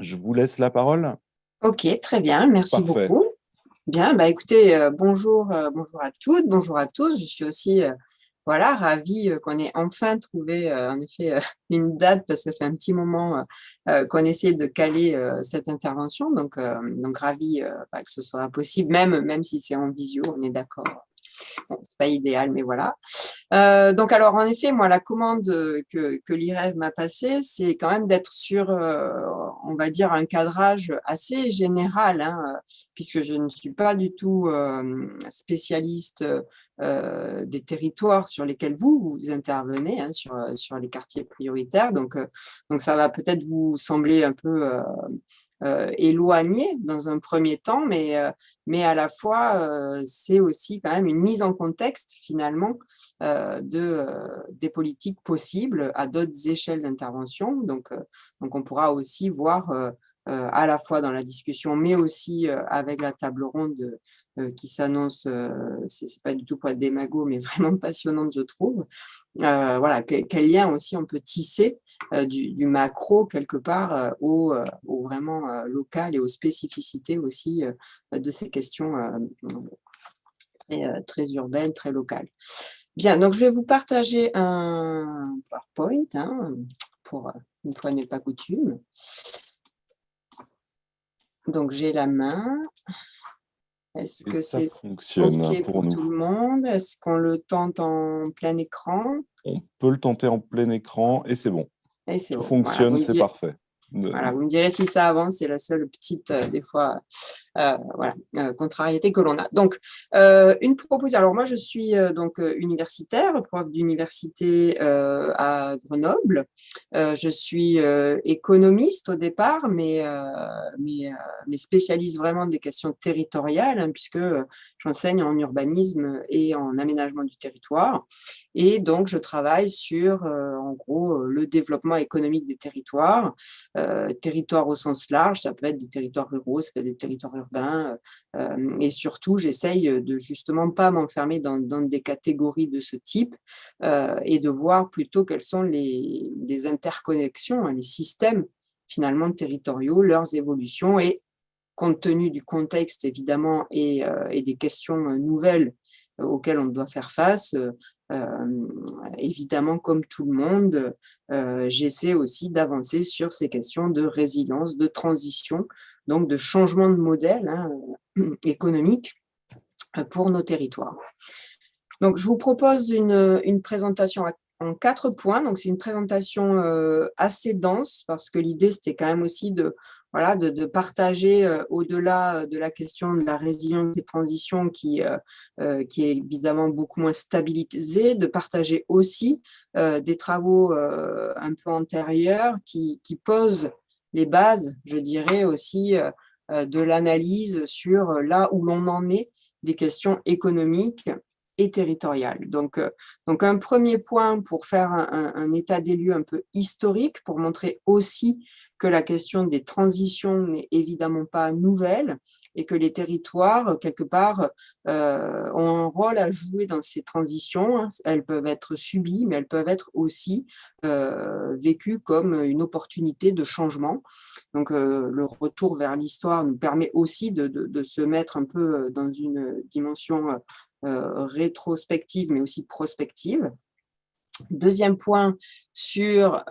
Je vous laisse la parole. Ok, très bien, merci Parfait. beaucoup. Bien, bah écoutez, bonjour à toutes, bonjour à tous. Je suis aussi voilà, ravie qu'on ait enfin trouvé en effet une date parce que ça fait un petit moment qu'on essaie de caler cette intervention. Donc ravie que ce soit possible, même si c'est en visio, on est d'accord. Bon, c'est pas idéal, mais voilà. Donc alors en effet, moi la commande que l'IREV m'a passée, c'est quand même d'être sur, on va dire un cadrage assez général, hein, puisque je ne suis pas du tout spécialiste des territoires sur lesquels vous intervenez, hein, sur les quartiers prioritaires. Donc ça va peut-être vous sembler un peu éloigné dans un premier temps, mais à la fois, c'est aussi quand même une mise en contexte finalement des politiques possibles à d'autres échelles d'intervention. Donc on pourra aussi voir à la fois dans la discussion, mais aussi avec la table ronde qui s'annonce, c'est pas du tout pour être démago, mais vraiment passionnante, je trouve. Voilà, quel lien aussi on peut tisser du macro quelque part au vraiment local et aux spécificités aussi de ces questions très urbaines, très locales. Bien, donc je vais vous partager un PowerPoint, hein, pour une fois n'est pas coutume. Donc j'ai la main. Est-ce Et que ça c'est fonctionne OK pour pour nous. tout le monde? Est-ce qu'on le tente en plein écran? On peut le tenter en plein écran et c'est bon. Et c'est Tout bon. Voilà, fonctionne, c'est parfait. voilà, vous me direz si ça avance, c'est la seule petite, des fois, voilà, contrariété que l'on a. Donc, une proposition. Alors moi, je suis donc universitaire, prof d'université à Grenoble. Je suis économiste au départ, mais spécialiste vraiment des questions territoriales, hein, puisque j'enseigne en urbanisme et en aménagement du territoire. Et donc, je travaille sur, en gros, le développement économique des territoires, territoires au sens large, ça peut être des territoires ruraux, ça peut être des territoires urbains, et surtout, j'essaye de justement pas m'enfermer dans des catégories de ce type, et de voir plutôt quelles sont les interconnexions, hein, les systèmes finalement territoriaux, leurs évolutions et compte tenu du contexte évidemment et des questions nouvelles auxquelles on doit faire face, évidemment comme tout le monde, j'essaie aussi d'avancer sur ces questions de résilience, de transition, donc de changement de modèle, hein, économique pour nos territoires. Donc, je vous propose une présentation en 4 points. Donc, c'est une présentation assez dense parce que l'idée, c'était quand même aussi voilà, de partager au-delà de la question de la résilience des transitions qui est évidemment beaucoup moins stabilisée, de partager aussi des travaux un peu antérieurs qui posent les bases, je dirais aussi, de l'analyse sur là où l'on en est des questions économiques et territoriale. Donc un premier point pour faire un état des lieux un peu historique, pour montrer aussi que la question des transitions n'est évidemment pas nouvelle et que les territoires, quelque part, ont un rôle à jouer dans ces transitions. Elles peuvent être subies, mais elles peuvent être aussi vécues comme une opportunité de changement. Donc, le retour vers l'histoire nous permet aussi de se mettre un peu dans une dimension rétrospective, mais aussi prospective. Deuxième point sur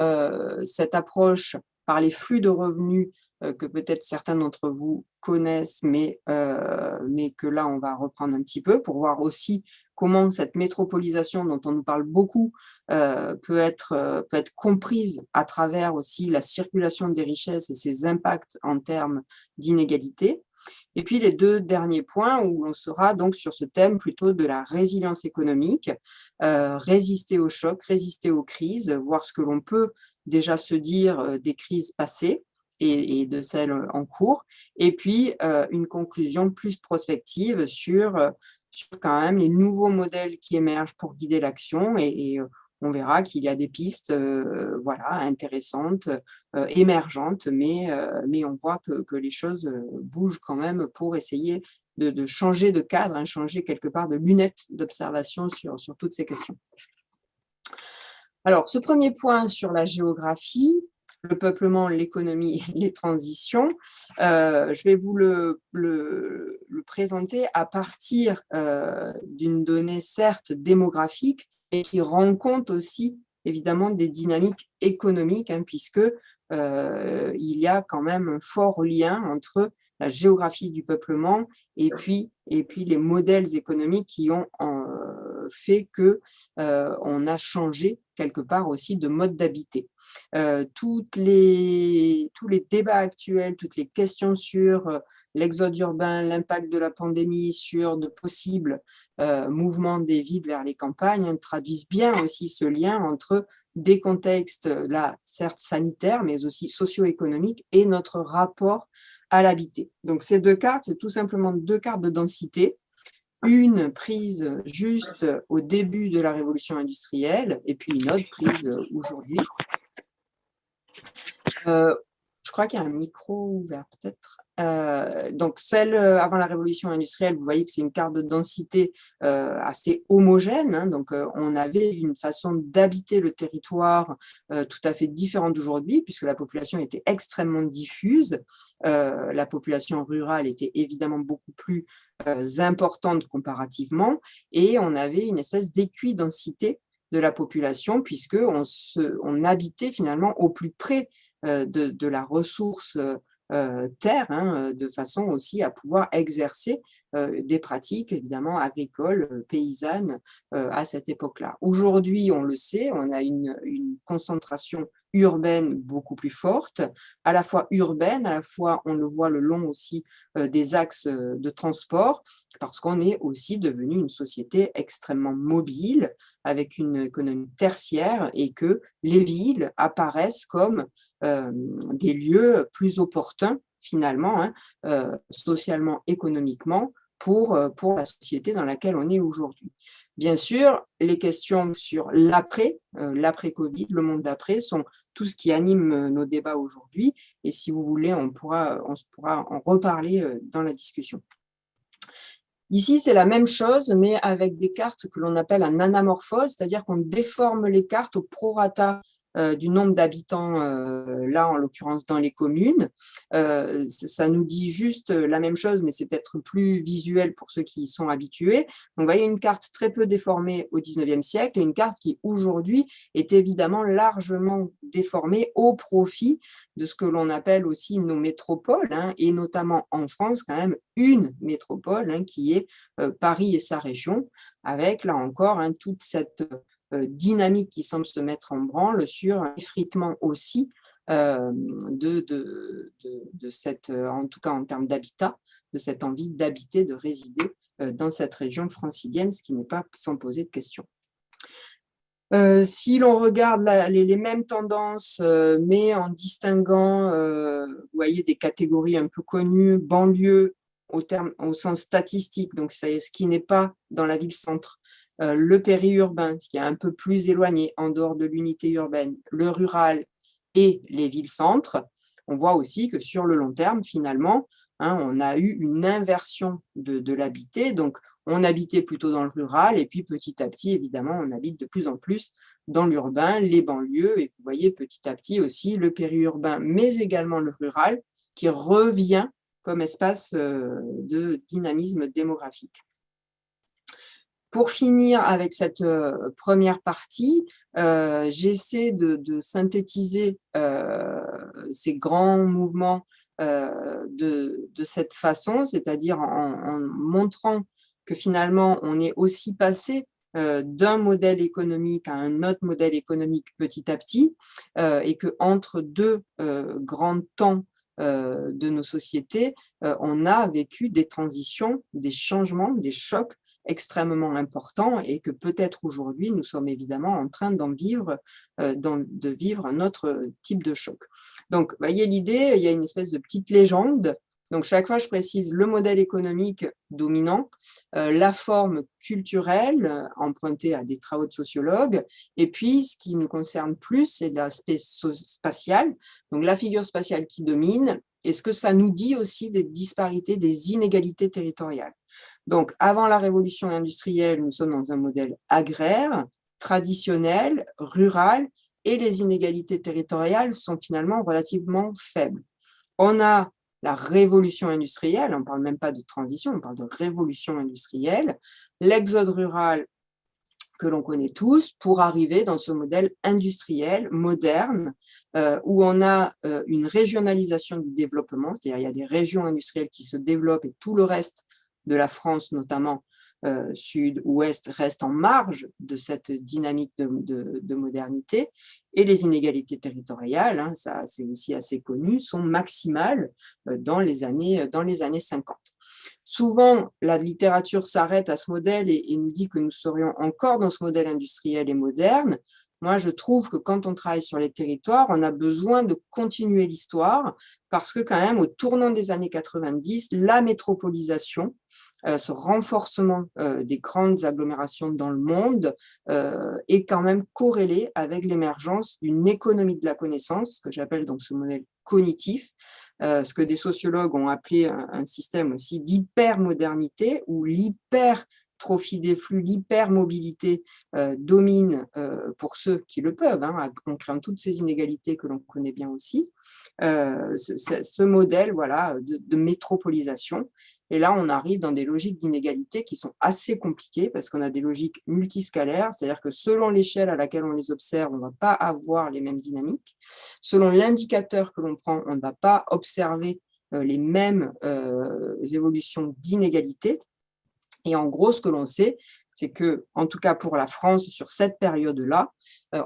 cette approche par les flux de revenus que peut-être certains d'entre vous connaissent, mais que là, on va reprendre un petit peu pour voir aussi comment cette métropolisation dont on nous parle beaucoup peut être comprise à travers aussi la circulation des richesses et ses impacts en termes d'inégalité. Et puis les 2 derniers points où on sera donc sur ce thème plutôt de la résilience économique, résister aux chocs, résister aux crises, voir ce que l'on peut déjà se dire des crises passées et de celles en cours, et puis une conclusion plus prospective sur quand même les nouveaux modèles qui émergent pour guider l'action et on verra qu'il y a des pistes voilà, intéressantes, émergentes, mais on voit que les choses bougent quand même pour essayer de changer de cadre, hein, changer quelque part de lunettes d'observation sur toutes ces questions. Alors, ce premier point sur la géographie, le peuplement, l'économie, les transitions. Je vais vous le présenter à partir d'une donnée certes démographique, mais qui rend compte aussi évidemment des dynamiques économiques, hein, puisque il y a quand même un fort lien entre la géographie du peuplement et puis les modèles économiques qui ont fait que on a changé quelque part aussi de mode d'habiter. Tous les débats actuels, toutes les questions sur l'exode urbain, l'impact de la pandémie sur de possibles mouvements des villes vers les campagnes, hein, traduisent bien aussi ce lien entre des contextes, là, certes sanitaires, mais aussi socio-économiques, et notre rapport à l'habité. Donc, ces deux cartes, c'est tout simplement deux cartes de densité, une prise juste au début de la révolution industrielle, et puis une autre prise aujourd'hui. Je crois qu'il y a un micro ouvert, peut-être. Donc, celle avant la révolution industrielle, vous voyez que c'est une carte de densité assez homogène. Hein, donc, on avait une façon d'habiter le territoire tout à fait différente d'aujourd'hui, puisque la population était extrêmement diffuse. La population rurale était évidemment beaucoup plus importante comparativement, et on avait une espèce d'équidensité de la population, puisqu'on habitait finalement au plus près de la ressource terre, hein, de façon aussi à pouvoir exercer des pratiques évidemment agricoles, paysannes à cette époque-là. Aujourd'hui, on le sait, on a une concentration urbaine beaucoup plus forte, à la fois urbaine, à la fois on le voit le long aussi des axes de transport, parce qu'on est aussi devenu une société extrêmement mobile, avec une économie tertiaire, et que les villes apparaissent comme des lieux plus opportuns finalement, hein, socialement, économiquement, pour la société dans laquelle on est aujourd'hui. Bien sûr, les questions sur l'après-Covid, le monde d'après, sont tout ce qui anime nos débats aujourd'hui, et si vous voulez, on pourra en reparler dans la discussion. Ici, c'est la même chose, mais avec des cartes que l'on appelle en anamorphose, c'est-à-dire qu'on déforme les cartes au prorata du nombre d'habitants, là en l'occurrence dans les communes. Ça nous dit juste la même chose, mais c'est peut-être plus visuel pour ceux qui y sont habitués. Donc, vous voyez une carte très peu déformée au 19e siècle et une carte qui aujourd'hui est évidemment largement déformée au profit de ce que l'on appelle aussi nos métropoles, hein, et notamment en France, quand même une métropole, hein, qui est Paris et sa région, avec là encore, hein, toute cette dynamique qui semble se mettre en branle sur un effritement aussi de cette, en tout cas en termes d'habitat, de cette envie d'habiter, de résider dans cette région francilienne, ce qui n'est pas sans poser de question. Si l'on regarde les mêmes tendances, mais en distinguant, vous voyez, des catégories un peu connues, banlieue au sens statistique, donc c'est ce qui n'est pas dans la ville-centre, le périurbain, ce qui est un peu plus éloigné, en dehors de l'unité urbaine, le rural et les villes-centres, on voit aussi que sur le long terme, finalement, hein, on a eu une inversion de l'habité, donc on habitait plutôt dans le rural, et puis petit à petit, évidemment, on habite de plus en plus dans l'urbain, les banlieues, et vous voyez petit à petit aussi le périurbain, mais également le rural, qui revient comme espace de dynamisme démographique. Pour finir avec cette première partie, j'essaie de synthétiser ces grands mouvements de cette façon, c'est-à-dire en montrant que finalement, on est aussi passé d'un modèle économique à un autre modèle économique petit à petit, et qu'entre deux grands temps de nos sociétés, on a vécu des transitions, des changements, des chocs extrêmement importants, et que peut-être aujourd'hui, nous sommes évidemment en train de vivre un autre type de choc. Donc, vous voyez l'idée, il y a une espèce de petite légende. Donc, chaque fois, je précise le modèle économique dominant, la forme culturelle empruntée à des travaux de sociologues, et puis, ce qui nous concerne plus, c'est l'aspect spatial, donc la figure spatiale qui domine, et ce que ça nous dit aussi des disparités, des inégalités territoriales. Donc, avant la révolution industrielle, nous sommes dans un modèle agraire, traditionnel, rural, et les inégalités territoriales sont finalement relativement faibles. On a la révolution industrielle, on ne parle même pas de transition, on parle de révolution industrielle, l'exode rural que l'on connaît tous, pour arriver dans ce modèle industriel, moderne, où on a une régionalisation du développement, c'est-à-dire il y a des régions industrielles qui se développent et tout le reste de la France, notamment sud, ouest, reste en marge de cette dynamique de modernité. Et les inégalités territoriales, hein, ça c'est aussi assez connu, sont maximales dans les années 50. Souvent, la littérature s'arrête à ce modèle et nous dit que nous serions encore dans ce modèle industriel et moderne. Moi, je trouve que quand on travaille sur les territoires, on a besoin de continuer l'histoire parce que quand même, au tournant des années 90, la métropolisation, ce renforcement des grandes agglomérations dans le monde est quand même corrélé avec l'émergence d'une économie de la connaissance, que j'appelle donc ce modèle cognitif, ce que des sociologues ont appelé un système aussi d'hypermodernité, où l'hypertrophie des flux, l'hypermobilité domine pour ceux qui le peuvent, hein, en créant toutes ces inégalités que l'on connaît bien aussi, ce modèle voilà, de métropolisation. Et là, on arrive dans des logiques d'inégalité qui sont assez compliquées parce qu'on a des logiques multiscalaires, c'est-à-dire que selon l'échelle à laquelle on les observe, on ne va pas avoir les mêmes dynamiques. Selon l'indicateur que l'on prend, on ne va pas observer les mêmes évolutions d'inégalité. Et en gros, ce que l'on sait, c'est que, en tout cas pour la France, sur cette période-là,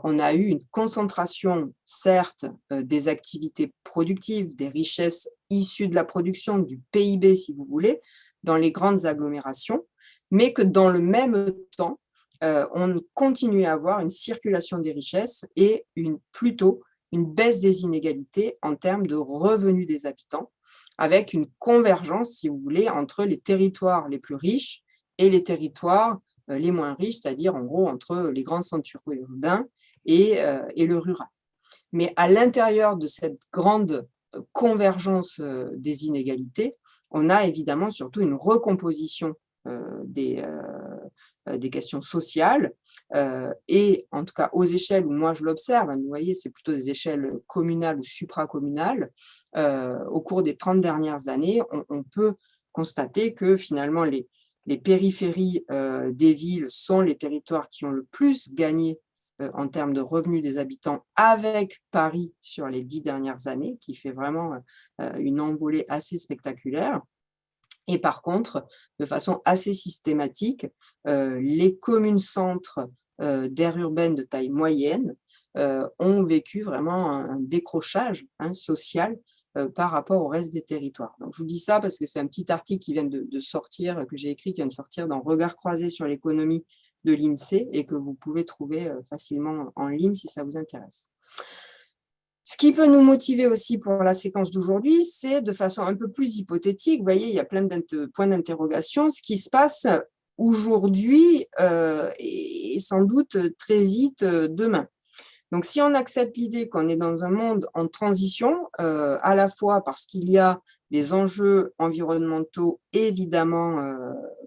on a eu une concentration, certes, des activités productives, des richesses issues de la production, du PIB, si vous voulez, dans les grandes agglomérations, mais que dans le même temps, on continue à avoir une circulation des richesses et plutôt une baisse des inégalités en termes de revenus des habitants, avec une convergence, si vous voulez, entre les territoires les plus riches et les territoires les moins riches, c'est-à-dire en gros entre les grands centres urbains et le rural. Mais à l'intérieur de cette grande convergence des inégalités, on a évidemment surtout une recomposition des questions sociales et en tout cas aux échelles où moi je l'observe, vous voyez, c'est plutôt des échelles communales ou supracommunales, au cours des 30 dernières années, on peut constater que finalement les périphéries des villes sont les territoires qui ont le plus gagné en termes de revenus des habitants, avec Paris sur les 10 dernières années, qui fait vraiment une envolée assez spectaculaire. Et par contre, de façon assez systématique, les communes-centres d'aires urbaines de taille moyenne ont vécu vraiment un décrochage social par rapport au reste des territoires. Donc, je vous dis ça parce que c'est un petit article qui vient de sortir, que j'ai écrit, qui vient de sortir dans Regard croisé sur l'économie de l'INSEE et que vous pouvez trouver facilement en ligne si ça vous intéresse. Ce qui peut nous motiver aussi pour la séquence d'aujourd'hui, c'est de façon un peu plus hypothétique, vous voyez, il y a plein de points d'interrogation, ce qui se passe aujourd'hui et sans doute très vite demain. Donc, si on accepte l'idée qu'on est dans un monde en transition, à la fois parce qu'il y a des enjeux environnementaux évidemment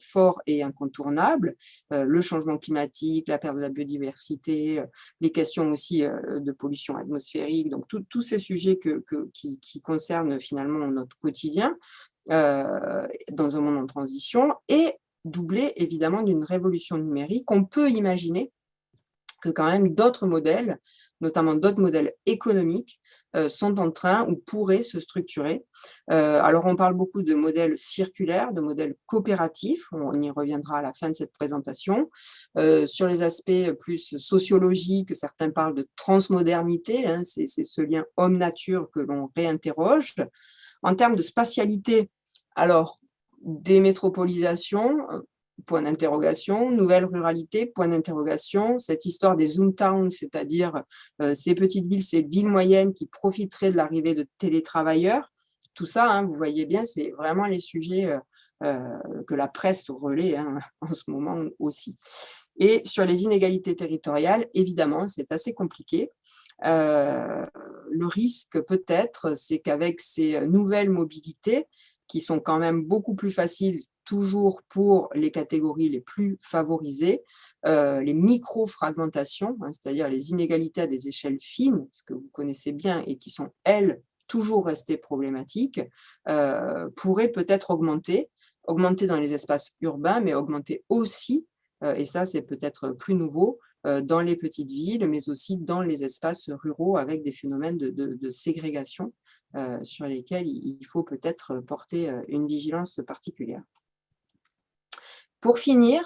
forts et incontournables, le changement climatique, la perte de la biodiversité, les questions aussi de pollution atmosphérique, donc tous ces sujets qui concernent finalement notre quotidien dans un monde en transition, et doublé évidemment d'une révolution numérique, on peut imaginer que quand même d'autres modèles, notamment d'autres modèles économiques, sont en train ou pourraient se structurer. Alors, on parle beaucoup de modèles circulaires, de modèles coopératifs, on y reviendra à la fin de cette présentation. Sur les aspects plus sociologiques, certains parlent de transmodernité, hein, c'est ce lien homme-nature que l'on réinterroge. En termes de spatialité, alors, démétropolisation, point d'interrogation, nouvelle ruralité, point d'interrogation, cette histoire des Zoom Towns, c'est-à-dire ces petites villes, ces villes moyennes qui profiteraient de l'arrivée de télétravailleurs, tout ça, hein, vous voyez bien, c'est vraiment les sujets que la presse relaie en ce moment aussi. Et sur les inégalités territoriales, évidemment, c'est assez compliqué. Le risque peut-être, c'est qu'avec ces nouvelles mobilités, qui sont quand même beaucoup plus faciles toujours pour les catégories les plus favorisées, les micro-fragmentations, hein, c'est-à-dire les inégalités à des échelles fines, ce que vous connaissez bien et qui sont, elles, toujours restées problématiques, pourraient peut-être augmenter dans les espaces urbains, mais augmenter aussi, et ça c'est peut-être plus nouveau, dans les petites villes, mais aussi dans les espaces ruraux avec des phénomènes de ségrégation sur lesquels il faut peut-être porter une vigilance particulière. Pour finir,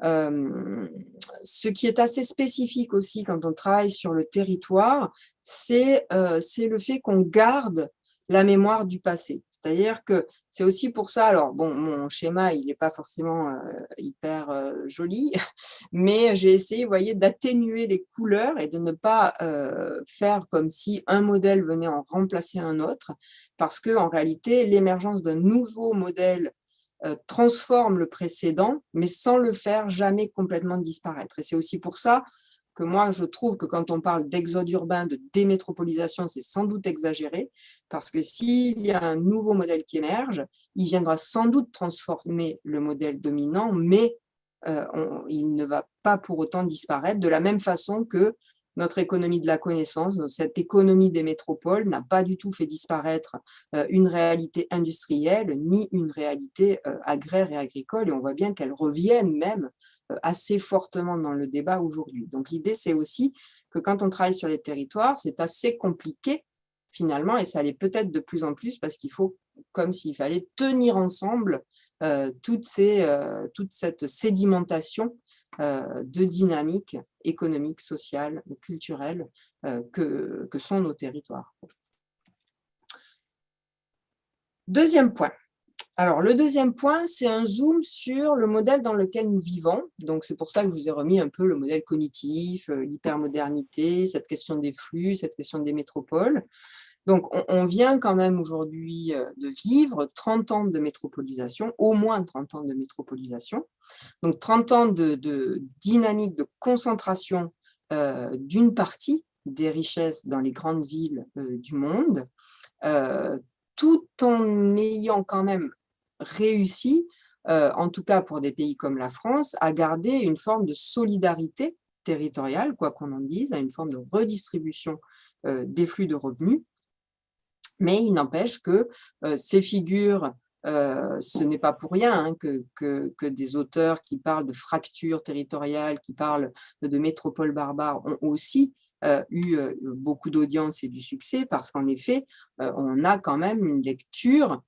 ce qui est assez spécifique aussi quand on travaille sur le territoire, c'est le fait qu'on garde la mémoire du passé. C'est-à-dire que c'est aussi pour ça, alors bon, mon schéma, il n'est pas forcément hyper joli, mais j'ai essayé, vous voyez, d'atténuer les couleurs et de ne pas faire comme si un modèle venait en remplacer un autre, parce qu'en réalité, l'émergence d'un nouveau modèle transforme le précédent, mais sans le faire jamais complètement disparaître. Et c'est aussi pour ça que moi, je trouve que quand on parle d'exode urbain, de démétropolisation, c'est sans doute exagéré, parce que s'il y a un nouveau modèle qui émerge, il viendra sans doute transformer le modèle dominant, mais il ne va pas pour autant disparaître, de la même façon que notre économie de la connaissance, cette économie des métropoles n'a pas du tout fait disparaître une réalité industrielle ni une réalité agraire et agricole, et on voit bien qu'elles reviennent même assez fortement dans le débat aujourd'hui. Donc l'idée, c'est aussi que quand on travaille sur les territoires, c'est assez compliqué finalement, et ça l'est peut-être de plus en plus parce qu'il faut, comme s'il fallait tenir ensemble toute cette sédimentation de dynamique économique, sociale, culturelle que sont nos territoires. Deuxième point. Alors, le deuxième point, c'est un zoom sur le modèle dans lequel nous vivons. Donc, c'est pour ça que je vous ai remis un peu le modèle cognitif, l'hypermodernité, cette question des flux, cette question des métropoles. Donc, on vient quand même aujourd'hui de vivre 30 ans de métropolisation, au moins 30 ans de métropolisation. Donc, 30 ans de dynamique de concentration d'une partie des richesses dans les grandes villes du monde, tout en ayant quand même réussi, en tout cas pour des pays comme la France, à garder une forme de solidarité territoriale, quoi qu'on en dise, à une forme de redistribution des flux de revenus. Mais il n'empêche que ces figures, ce n'est pas pour rien hein, que des auteurs qui parlent de fractures territoriales, qui parlent de métropoles barbares, ont aussi eu beaucoup d'audience et du succès, parce qu'en effet, on a quand même une lecture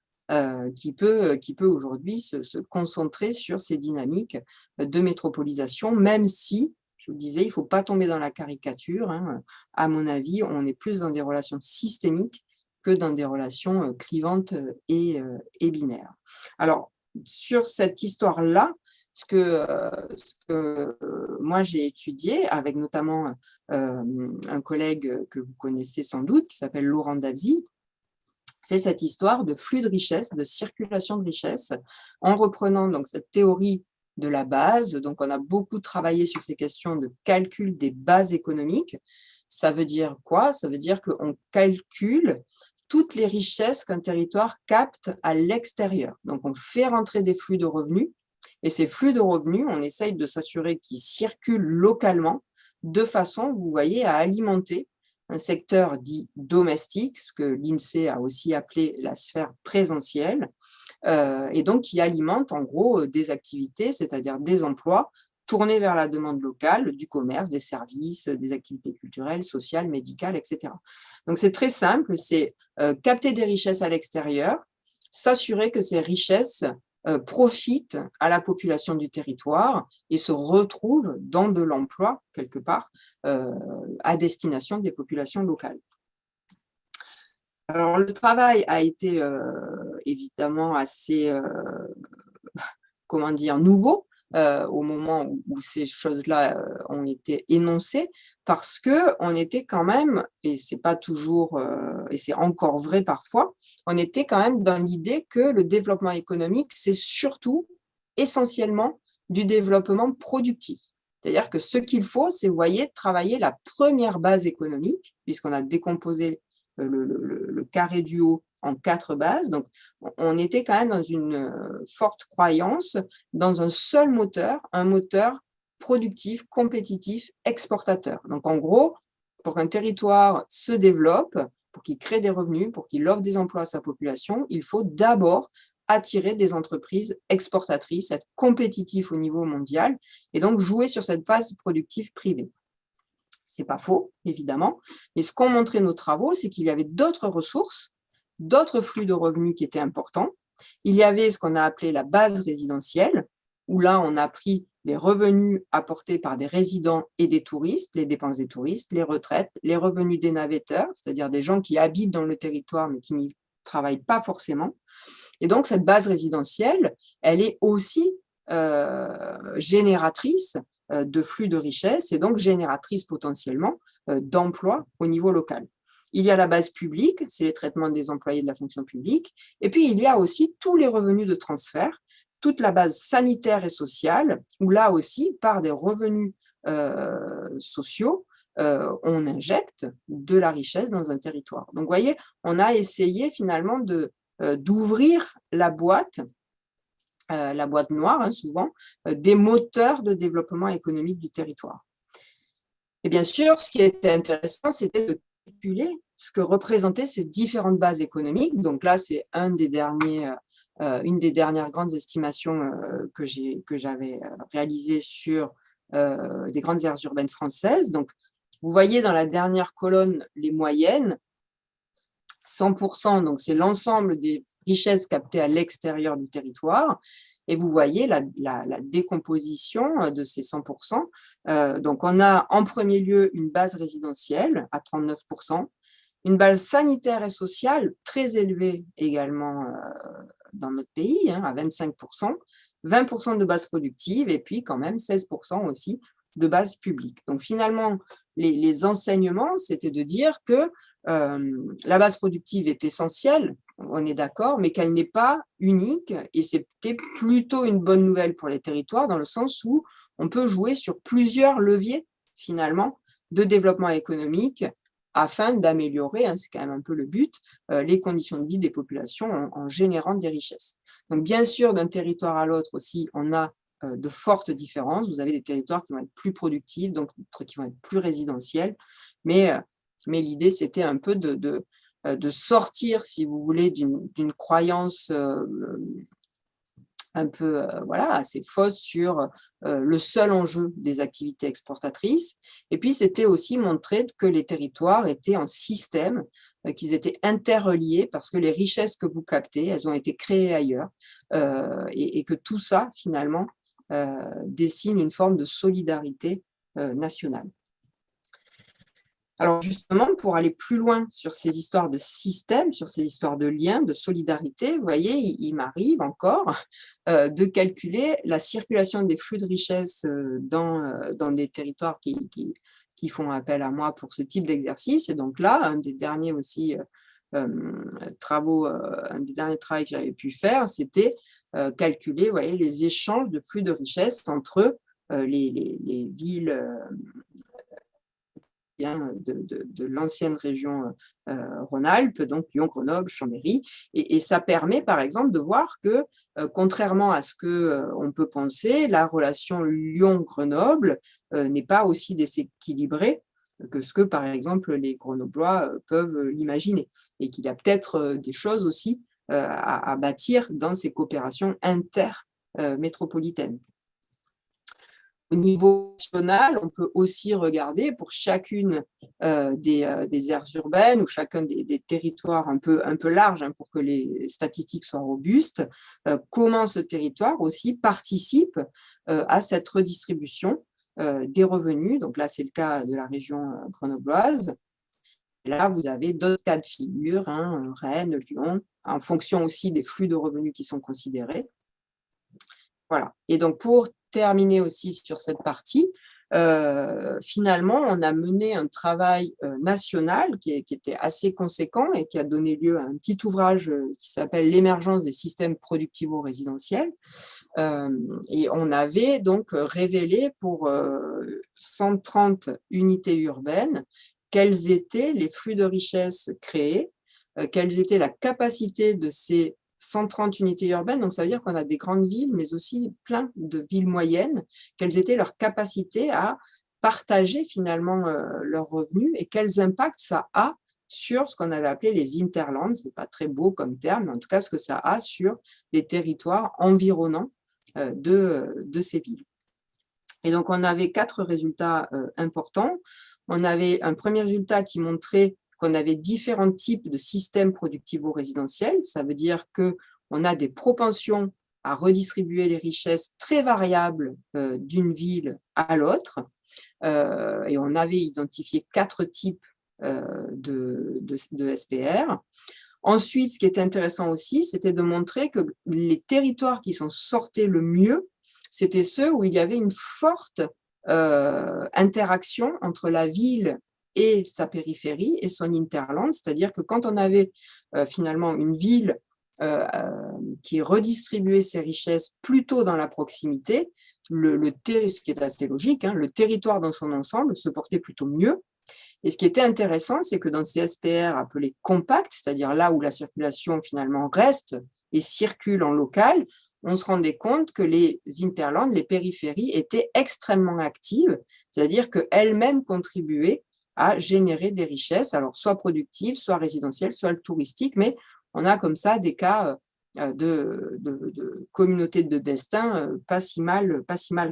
qui peut aujourd'hui se concentrer sur ces dynamiques de métropolisation, même si, je vous le disais, il ne faut pas tomber dans la caricature. Hein. À mon avis, on est plus dans des relations systémiques que dans des relations clivantes et binaires. Alors, sur cette histoire-là, ce que moi j'ai étudié, avec notamment un collègue que vous connaissez sans doute, qui s'appelle Laurent Davzy, c'est cette histoire de flux de richesse, de circulation de richesse, en reprenant donc cette théorie de la base. Donc, on a beaucoup travaillé sur ces questions de calcul des bases économiques. Ça veut dire quoi? Ça veut dire qu'on calcule toutes les richesses qu'un territoire capte à l'extérieur. Donc, on fait rentrer des flux de revenus, et ces flux de revenus, on essaye de s'assurer qu'ils circulent localement de façon, vous voyez, à alimenter un secteur dit domestique, ce que l'INSEE a aussi appelé la sphère présentielle, et donc qui alimente en gros des activités, c'est-à-dire des emplois tournés vers la demande locale, du commerce, des services, des activités culturelles, sociales, médicales, etc. Donc c'est très simple, c'est capter des richesses à l'extérieur, s'assurer que ces richesses profitent à la population du territoire et se retrouvent dans de l'emploi, quelque part, à destination des populations locales. Alors, le travail a été évidemment assez, comment dire, nouveau au moment où ces choses-là ont été énoncées, parce qu'on était quand même, et c'est pas toujours, et c'est encore vrai parfois, on était quand même dans l'idée que le développement économique, c'est surtout, essentiellement, du développement productif. C'est-à-dire que ce qu'il faut, c'est, vous voyez, travailler la première base économique, puisqu'on a décomposé le carré du haut en 4 bases. Donc, on était quand même dans une forte croyance dans un seul moteur, un moteur productif, compétitif, exportateur. Donc, en gros, pour qu'un territoire se développe, pour qu'il crée des revenus, pour qu'il offre des emplois à sa population, il faut d'abord attirer des entreprises exportatrices, être compétitif au niveau mondial et donc jouer sur cette base productive privée. C'est pas faux, évidemment, mais ce qu'ont montré nos travaux, c'est qu'il y avait d'autres ressources, d'autres flux de revenus qui étaient importants. Il y avait ce qu'on a appelé la base résidentielle, où là, on a pris les revenus apportés par des résidents et des touristes, les dépenses des touristes, les retraites, les revenus des navetteurs, c'est-à-dire des gens qui habitent dans le territoire mais qui n'y travaillent pas forcément. Et donc, cette base résidentielle, elle est aussi génératrice de flux de richesse et donc génératrice potentiellement d'emplois au niveau local. Il y a la base publique, c'est les traitements des employés de la fonction publique, et puis il y a aussi tous les revenus de transfert, toute la base sanitaire et sociale, où là aussi, par des revenus sociaux, on injecte de la richesse dans un territoire. Donc, vous voyez, on a essayé finalement d'ouvrir la boîte noire, hein, souvent, des moteurs de développement économique du territoire. Et bien sûr, ce qui était intéressant, c'était de calculer ce que représentaient ces différentes bases économiques. Donc là, c'est une des dernières grandes estimations que j'avais réalisées sur des grandes aires urbaines françaises. Donc, vous voyez dans la dernière colonne les moyennes, 100%, donc c'est l'ensemble des richesses captées à l'extérieur du territoire. Et vous voyez la décomposition de ces 100%. Donc, on a en premier lieu une base résidentielle à 39%, une base sanitaire et sociale très élevée également dans notre pays, hein, à 25%, 20% de base productive et puis quand même 16% aussi de base publique. Donc, finalement, les enseignements, c'était de dire que la base productive est essentielle, on est d'accord, mais qu'elle n'est pas unique et c'était plutôt une bonne nouvelle pour les territoires dans le sens où on peut jouer sur plusieurs leviers finalement de développement économique afin d'améliorer, hein, c'est quand même un peu le but, les conditions de vie des populations en générant des richesses. Donc bien sûr, d'un territoire à l'autre aussi, on a de fortes différences. Vous avez des territoires qui vont être plus productifs, d'autres qui vont être plus résidentiels, mais l'idée, c'était un peu de sortir, si vous voulez, d'une croyance un peu assez fausse sur le seul enjeu des activités exportatrices. Et puis, c'était aussi montrer que les territoires étaient en système, qu'ils étaient interreliés parce que les richesses que vous captez, elles ont été créées ailleurs et que tout ça, finalement, dessine une forme de solidarité nationale. Alors justement, pour aller plus loin sur ces histoires de système, sur ces histoires de liens, de solidarité, vous voyez, il m'arrive encore de calculer la circulation des flux de richesse dans des territoires qui font appel à moi pour ce type d'exercice. Et donc là, un des derniers aussi travaux que j'avais pu faire, c'était calculer, vous voyez, les échanges de flux de richesse entre les villes de l'ancienne région Rhône-Alpes, donc Lyon, Grenoble, Chambéry. Et ça permet, par exemple, de voir que, contrairement à ce qu'on peut penser, la relation Lyon-Grenoble n'est pas aussi déséquilibrée que ce que, par exemple, les Grenoblois peuvent l'imaginer. Et qu'il y a peut-être des choses aussi à bâtir dans ces coopérations intermétropolitaines. Au niveau national, on peut aussi regarder pour chacune des aires urbaines ou chacun des territoires un peu larges, hein, pour que les statistiques soient robustes, comment ce territoire aussi participe à cette redistribution des revenus. Donc là, c'est le cas de la région grenobloise. Et là, vous avez d'autres cas de figure, hein, Rennes, Lyon, en fonction aussi des flux de revenus qui sont considérés. Voilà. Et donc, pour terminer aussi sur cette partie, finalement, on a mené un travail national qui était assez conséquent et qui a donné lieu à un petit ouvrage qui s'appelle « L'émergence des systèmes productivo-résidentiels ». Et on avait donc révélé pour 130 unités urbaines quels étaient les flux de richesse créés quelles étaient la capacité de ces 130 unités urbaines, donc ça veut dire qu'on a des grandes villes, mais aussi plein de villes moyennes, quelles étaient leurs capacités à partager finalement leurs revenus et quels impacts ça a sur ce qu'on avait appelé les interlands, c'est pas très beau comme terme, mais en tout cas ce que ça a sur les territoires environnants de ces villes. Et donc on avait 4 résultats importants. On avait un premier résultat qui montrait qu'on avait différents types de systèmes productivo-résidentiels. Ça veut dire qu'on a des propensions à redistribuer les richesses très variables d'une ville à l'autre. Et on avait identifié 4 types de SPR. Ensuite, ce qui était intéressant aussi, c'était de montrer que les territoires qui s'en sortaient le mieux, c'était ceux où il y avait une forte interaction entre la ville et sa périphérie et son hinterland, c'est-à-dire que quand on avait finalement une ville qui redistribuait ses richesses plutôt dans la proximité, ce qui est assez logique, hein, le territoire dans son ensemble se portait plutôt mieux. Et ce qui était intéressant, c'est que dans ces SPR appelés compacts, c'est-à-dire là où la circulation finalement reste et circule en local, on se rendait compte que les interlands, les périphéries, étaient extrêmement actives, c'est-à-dire qu'elles-mêmes contribuaient à générer des richesses, alors soit productives, soit résidentielles, soit touristiques, mais on a comme ça des cas de communautés de destin pas si mal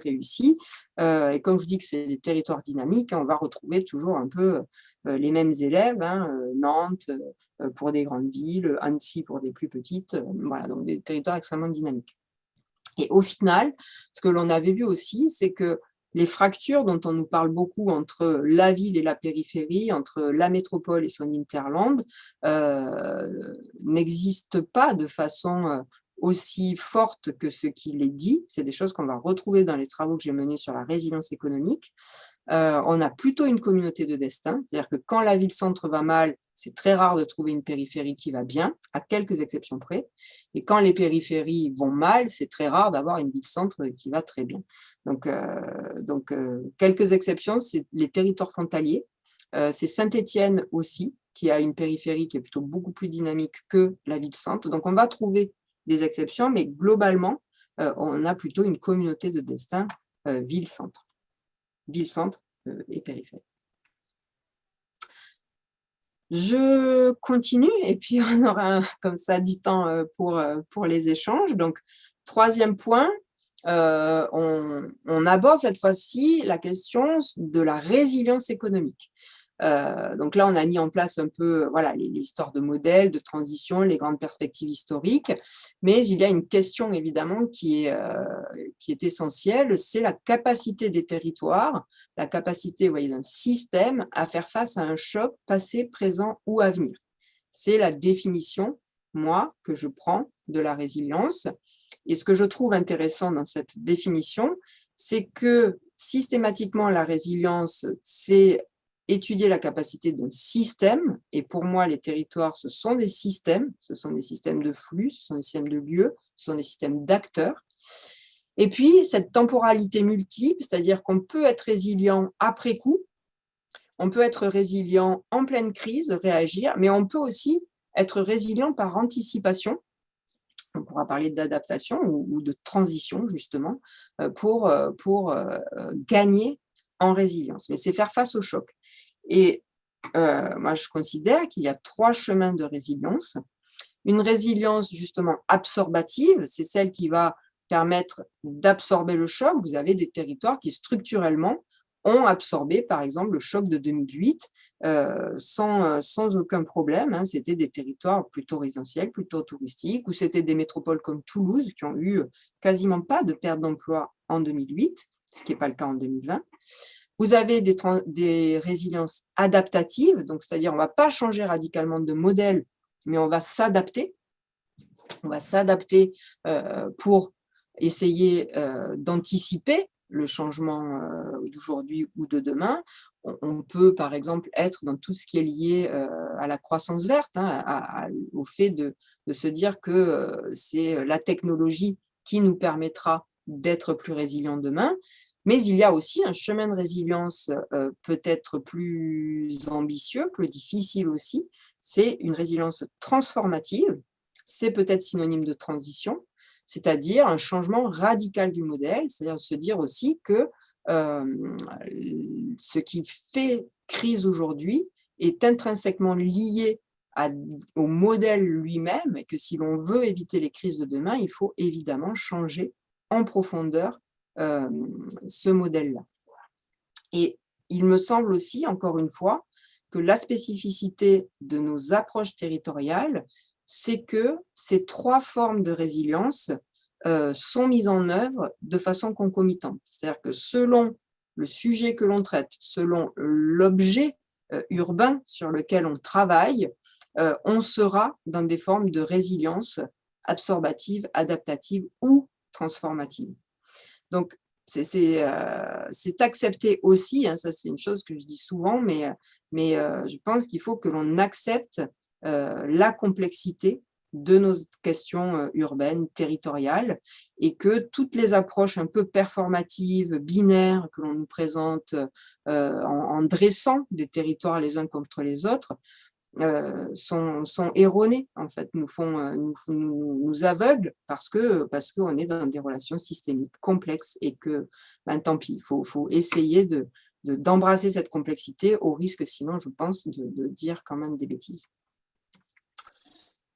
réussies. Et comme je dis que c'est des territoires dynamiques, on va retrouver toujours un peu les mêmes élèves, hein, Nantes pour des grandes villes, Annecy pour des plus petites, voilà, donc des territoires extrêmement dynamiques. Et au final, ce que l'on avait vu aussi, c'est que les fractures dont on nous parle beaucoup entre la ville et la périphérie, entre la métropole et son hinterland, n'existent pas de façon aussi forte que ce qu'il est dit. C'est des choses qu'on va retrouver dans les travaux que j'ai menés sur la résilience économique. On a plutôt une communauté de destin, c'est-à-dire que quand la ville-centre va mal, c'est très rare de trouver une périphérie qui va bien, à quelques exceptions près. Et quand les périphéries vont mal, c'est très rare d'avoir une ville-centre qui va très bien. Donc, quelques exceptions, c'est les territoires frontaliers. C'est Saint-Étienne aussi, qui a une périphérie qui est plutôt beaucoup plus dynamique que la ville-centre. Donc, on va trouver des exceptions, mais globalement, on a plutôt une communauté de destin ville-centre. Ville-centre et périphérie. Je continue et puis on aura comme ça 10 temps pour les échanges. Donc, troisième point, on aborde cette fois-ci la question de la résilience économique. Donc là, on a mis en place un peu voilà, l'histoire de modèles, de transition, les grandes perspectives historiques, mais il y a une question évidemment qui est essentielle, c'est la capacité des territoires, la capacité d'un système à faire face à un choc passé, présent ou à venir. C'est la définition, moi, que je prends de la résilience. Et ce que je trouve intéressant dans cette définition, c'est que systématiquement, la résilience, c'est étudier la capacité d'un système, et pour moi, les territoires, ce sont des systèmes de flux, ce sont des systèmes de lieux, ce sont des systèmes d'acteurs. Et puis, cette temporalité multiple, c'est-à-dire qu'on peut être résilient après coup, on peut être résilient en pleine crise, réagir, mais on peut aussi être résilient par anticipation. On pourra parler d'adaptation ou de transition, justement, pour gagner en résilience. Mais c'est faire face au choc. Et moi, je considère qu'il y a 3 chemins de résilience. Une résilience, justement, absorbative, c'est celle qui va permettre d'absorber le choc. Vous avez des territoires qui, structurellement, ont absorbé, par exemple, le choc de 2008 sans aucun problème. Hein. C'était des territoires plutôt résidentiels, plutôt touristiques, ou c'était des métropoles comme Toulouse qui ont eu quasiment pas de perte d'emploi en 2008, ce qui n'est pas le cas en 2020. Vous avez des résiliences adaptatives, donc c'est-à-dire on ne va pas changer radicalement de modèle, mais on va s'adapter. On va s'adapter pour essayer d'anticiper le changement d'aujourd'hui ou de demain. On peut, par exemple, être dans tout ce qui est lié à la croissance verte, hein, au fait de se dire que c'est la technologie qui nous permettra d'être plus résilients demain. Mais il y a aussi un chemin de résilience peut-être plus ambitieux, plus difficile aussi, c'est une résilience transformative, c'est peut-être synonyme de transition, c'est-à-dire un changement radical du modèle, c'est-à-dire se dire aussi que ce qui fait crise aujourd'hui est intrinsèquement lié au modèle lui-même et que si l'on veut éviter les crises de demain, il faut évidemment changer en profondeur ce modèle-là. Et il me semble aussi, encore une fois, que la spécificité de nos approches territoriales, c'est que ces 3 formes de résilience sont mises en œuvre de façon concomitante. C'est-à-dire que selon le sujet que l'on traite, selon l'objet urbain sur lequel on travaille, on sera dans des formes de résilience absorbative, adaptative ou transformative. Donc, c'est accepter aussi, hein, ça c'est une chose que je dis souvent, mais je pense qu'il faut que l'on accepte la complexité de nos questions urbaines, territoriales, et que toutes les approches un peu performatives, binaires que l'on nous présente en dressant des territoires les uns contre les autres, sont erronés, en fait, nous aveuglent parce qu'on est dans des relations systémiques complexes et que, tant pis, il faut essayer d'embrasser cette complexité au risque, sinon, je pense, de dire quand même des bêtises.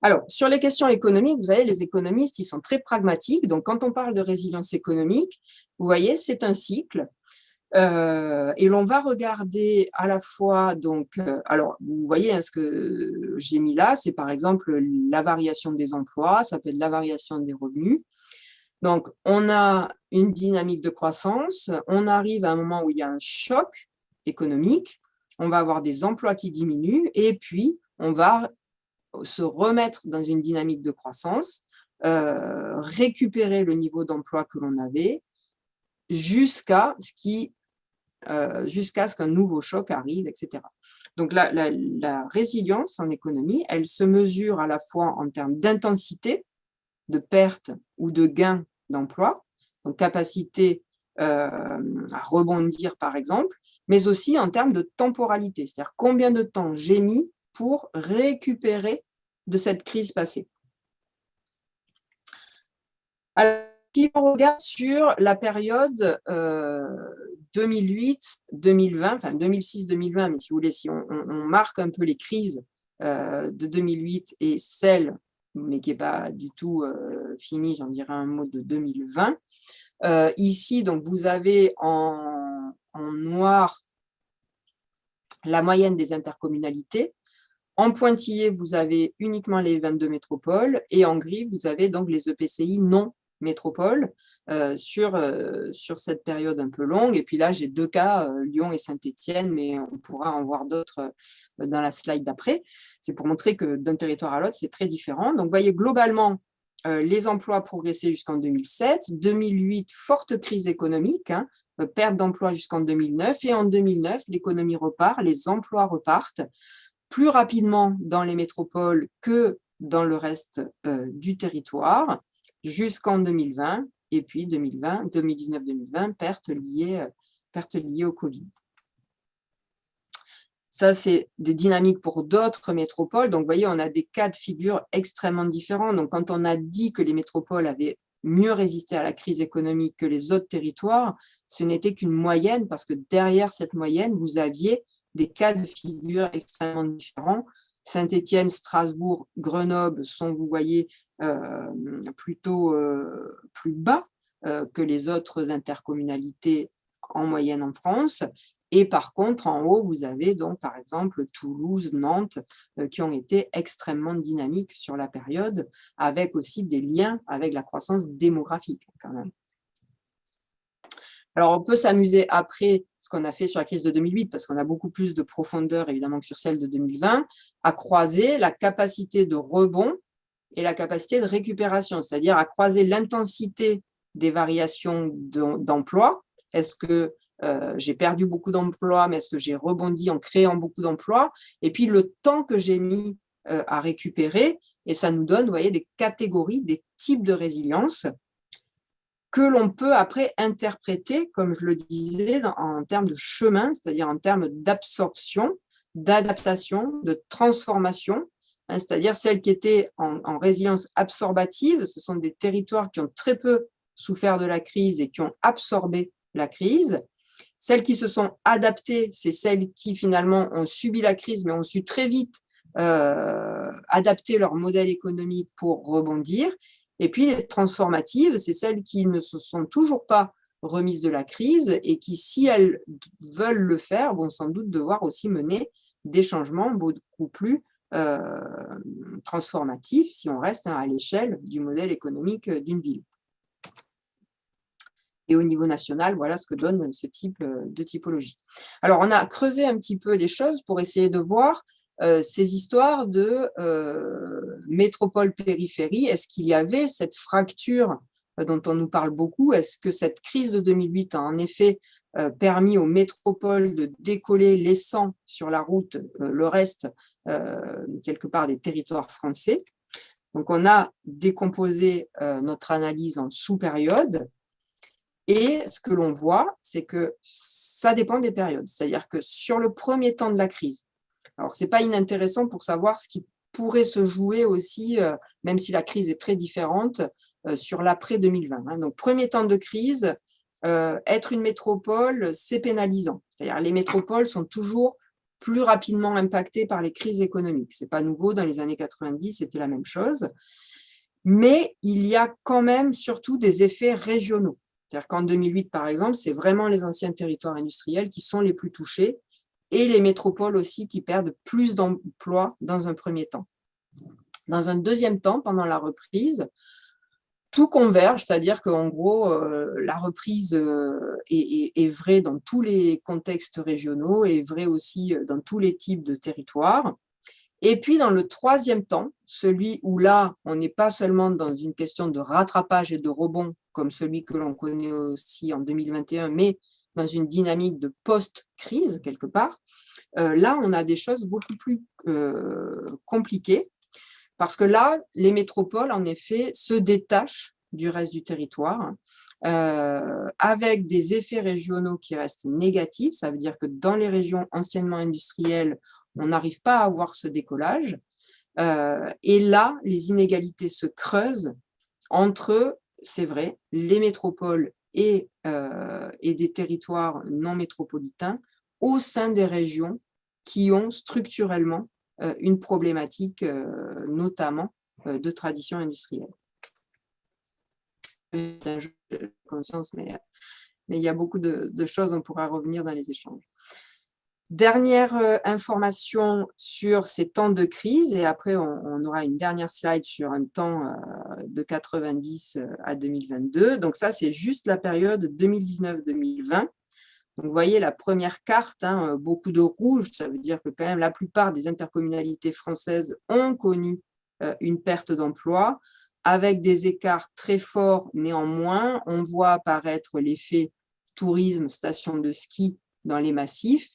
Alors, sur les questions économiques, vous savez, les économistes, ils sont très pragmatiques. Donc, quand on parle de résilience économique, vous voyez, c'est un cycle. Et l'on va regarder à la fois, donc, alors vous voyez hein, ce que j'ai mis là, c'est par exemple la variation des emplois, ça peut être la variation des revenus. Donc, on a une dynamique de croissance, on arrive à un moment où il y a un choc économique, on va avoir des emplois qui diminuent et puis on va se remettre dans une dynamique de croissance, récupérer le niveau d'emploi que l'on avait jusqu'à ce qu'un nouveau choc arrive, etc. Donc, la résilience en économie, elle se mesure à la fois en termes d'intensité, de perte ou de gain d'emploi, donc capacité à rebondir, par exemple, mais aussi en termes de temporalité, c'est-à-dire combien de temps j'ai mis pour récupérer de cette crise passée. Alors, si on regarde sur la période 2008-2020, enfin 2006-2020, mais si vous voulez, si on marque un peu les crises de 2008 et celle, mais qui n'est pas du tout finie, j'en dirais un mot de 2020. Ici, donc, vous avez en noir la moyenne des intercommunalités. En pointillé, vous avez uniquement les 22 métropoles et en gris, vous avez donc les EPCI non métropoles sur cette période un peu longue. Et puis là, j'ai 2 cas, Lyon et Saint-Étienne, mais on pourra en voir d'autres dans la slide d'après. C'est pour montrer que d'un territoire à l'autre, c'est très différent. Donc, vous voyez, globalement, les emplois progressaient jusqu'en 2007. 2008, forte crise économique, hein, perte d'emplois jusqu'en 2009. Et en 2009, l'économie repart, les emplois repartent plus rapidement dans les métropoles que dans le reste du territoire, jusqu'en 2020, et puis 2019-2020, perte liée au Covid. Ça, c'est des dynamiques pour d'autres métropoles. Donc, vous voyez, on a des cas de figure extrêmement différents. Donc, quand on a dit que les métropoles avaient mieux résisté à la crise économique que les autres territoires, ce n'était qu'une moyenne, parce que derrière cette moyenne, vous aviez des cas de figure extrêmement différents. Saint-Étienne, Strasbourg, Grenoble sont, vous voyez, plutôt plus bas que les autres intercommunalités en moyenne en France. Et par contre, en haut, vous avez donc, par exemple, Toulouse, Nantes, qui ont été extrêmement dynamiques sur la période, avec aussi des liens avec la croissance démographique, quand même. Alors, on peut s'amuser après ce qu'on a fait sur la crise de 2008, parce qu'on a beaucoup plus de profondeur, évidemment, que sur celle de 2020, à croiser la capacité de rebond et la capacité de récupération, c'est-à-dire à croiser l'intensité des variations d'emploi. Est-ce que j'ai perdu beaucoup d'emplois, mais est-ce que j'ai rebondi en créant beaucoup d'emplois? Et puis, le temps que j'ai mis à récupérer, et ça nous donne, vous voyez, des catégories, des types de résilience que l'on peut après interpréter, comme je le disais, en termes de chemin, c'est-à-dire en termes d'absorption, d'adaptation, de transformation, hein, c'est-à-dire celles qui étaient en résilience absorbative. Ce sont des territoires qui ont très peu souffert de la crise et qui ont absorbé la crise. Celles qui se sont adaptées, c'est celles qui finalement ont subi la crise, mais ont su très vite adapter leur modèle économique pour rebondir. Et puis les transformatives, c'est celles qui ne se sont toujours pas remises de la crise et qui, si elles veulent le faire, vont sans doute devoir aussi mener des changements beaucoup plus transformatifs si on reste à l'échelle du modèle économique d'une ville. Et au niveau national, voilà ce que donne ce type de typologie. Alors, on a creusé un petit peu les choses pour essayer de voir ces histoires de métropole-périphérie. Est-ce qu'il y avait cette fracture dont on nous parle beaucoup? Est-ce que cette crise de 2008 a en effet permis aux métropoles de décoller, laissant sur la route le reste, quelque part, des territoires français? Donc, on a décomposé notre analyse en sous-périodes. Et ce que l'on voit, c'est que ça dépend des périodes. C'est-à-dire que sur le premier temps de la crise, alors ce n'est pas inintéressant pour savoir ce qui pourrait se jouer aussi, même si la crise est très différente, sur l'après-2020. Hein. Donc, premier temps de crise, être une métropole, c'est pénalisant. C'est-à-dire les métropoles sont toujours plus rapidement impactées par les crises économiques. Ce n'est pas nouveau, dans les années 90, c'était la même chose. Mais il y a quand même surtout des effets régionaux. C'est-à-dire qu'en 2008, par exemple, c'est vraiment les anciens territoires industriels qui sont les plus touchés et les métropoles aussi qui perdent plus d'emplois dans un premier temps. Dans un deuxième temps, pendant la reprise, tout converge, c'est-à-dire qu'en gros, la reprise est vraie dans tous les contextes régionaux et vraie aussi dans tous les types de territoires. Et puis, dans le troisième temps, celui où là, on n'est pas seulement dans une question de rattrapage et de rebond, comme celui que l'on connaît aussi en 2021, mais dans une dynamique de post-crise, quelque part, là, on a des choses beaucoup plus compliquées, parce que là, les métropoles, en effet, se détachent du reste du territoire, avec des effets régionaux qui restent négatifs. Ça veut dire que dans les régions anciennement industrielles, on n'arrive pas à avoir ce décollage. Et là, les inégalités se creusent entre, c'est vrai, les métropoles et des territoires non métropolitains au sein des régions qui ont structurellement une problématique, notamment de tradition industrielle. J'ai conscience, mais il y a beaucoup de choses, on pourra revenir dans les échanges. Dernière information sur ces temps de crise, et après on aura une dernière slide sur un temps de 90 à 2022. Donc ça, c'est juste la période 2019-2020. Donc vous voyez la première carte, hein, beaucoup de rouge, ça veut dire que quand même la plupart des intercommunalités françaises ont connu une perte d'emploi, avec des écarts très forts néanmoins. On voit apparaître l'effet tourisme, station de ski dans les massifs,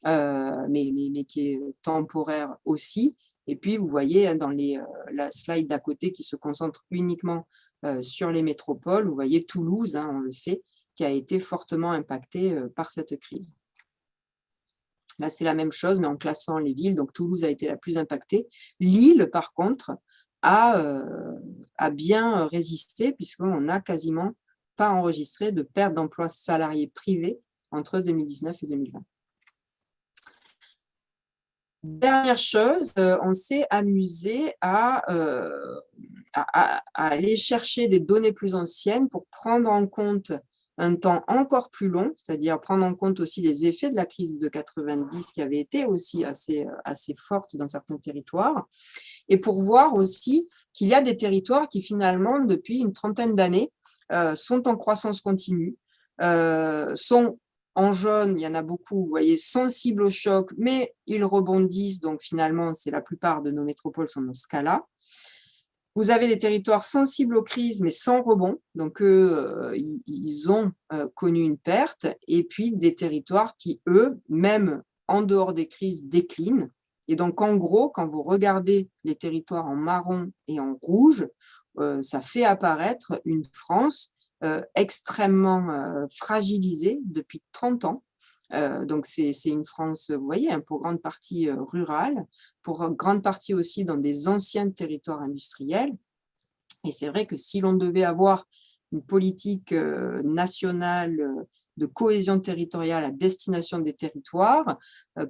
mais qui est temporaire aussi. Et puis, vous voyez dans la slide d'à côté qui se concentre uniquement sur les métropoles, vous voyez Toulouse, hein, on le sait, qui a été fortement impactée par cette crise. Là, c'est la même chose, mais en classant les villes. Donc, Toulouse a été la plus impactée. Lille, par contre, a bien résisté, puisqu'on n'a quasiment pas enregistré de perte d'emplois salariés privés entre 2019 et 2020. Dernière chose, on s'est amusé à aller chercher des données plus anciennes pour prendre en compte un temps encore plus long, c'est-à-dire prendre en compte aussi les effets de la crise de 90 qui avait été aussi assez forte dans certains territoires, et pour voir aussi qu'il y a des territoires qui finalement, depuis une trentaine d'années, sont en croissance continue, sont en jaune, il y en a beaucoup, vous voyez, sensibles au choc, mais ils rebondissent, donc finalement, c'est la plupart de nos métropoles sont dans ce cas-là. Vous avez des territoires sensibles aux crises, mais sans rebond, donc ils ont connu une perte, et puis des territoires qui, eux, même en dehors des crises, déclinent. Et donc, en gros, quand vous regardez les territoires en marron et en rouge, ça fait apparaître une France extrêmement fragilisée depuis 30 ans, Donc, c'est une France, vous voyez, hein, pour grande partie rurale, pour grande partie aussi dans des anciens territoires industriels. Et c'est vrai que si l'on devait avoir une politique nationale de cohésion territoriale à destination des territoires,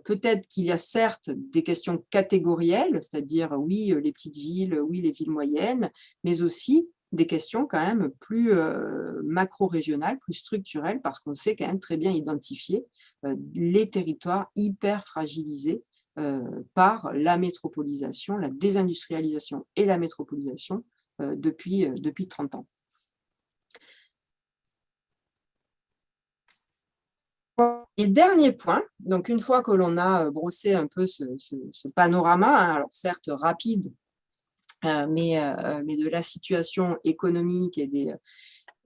peut-être qu'il y a certes des questions catégorielles, c'est-à-dire oui, les petites villes, oui, les villes moyennes, mais aussi des questions quand même plus macro-régionales, plus structurelles, parce qu'on sait quand même très bien identifier les territoires hyper fragilisés par la métropolisation, la désindustrialisation et la métropolisation depuis 30 ans. Et dernier point, donc une fois que l'on a brossé un peu ce panorama, hein, alors certes rapide, mais de la situation économique et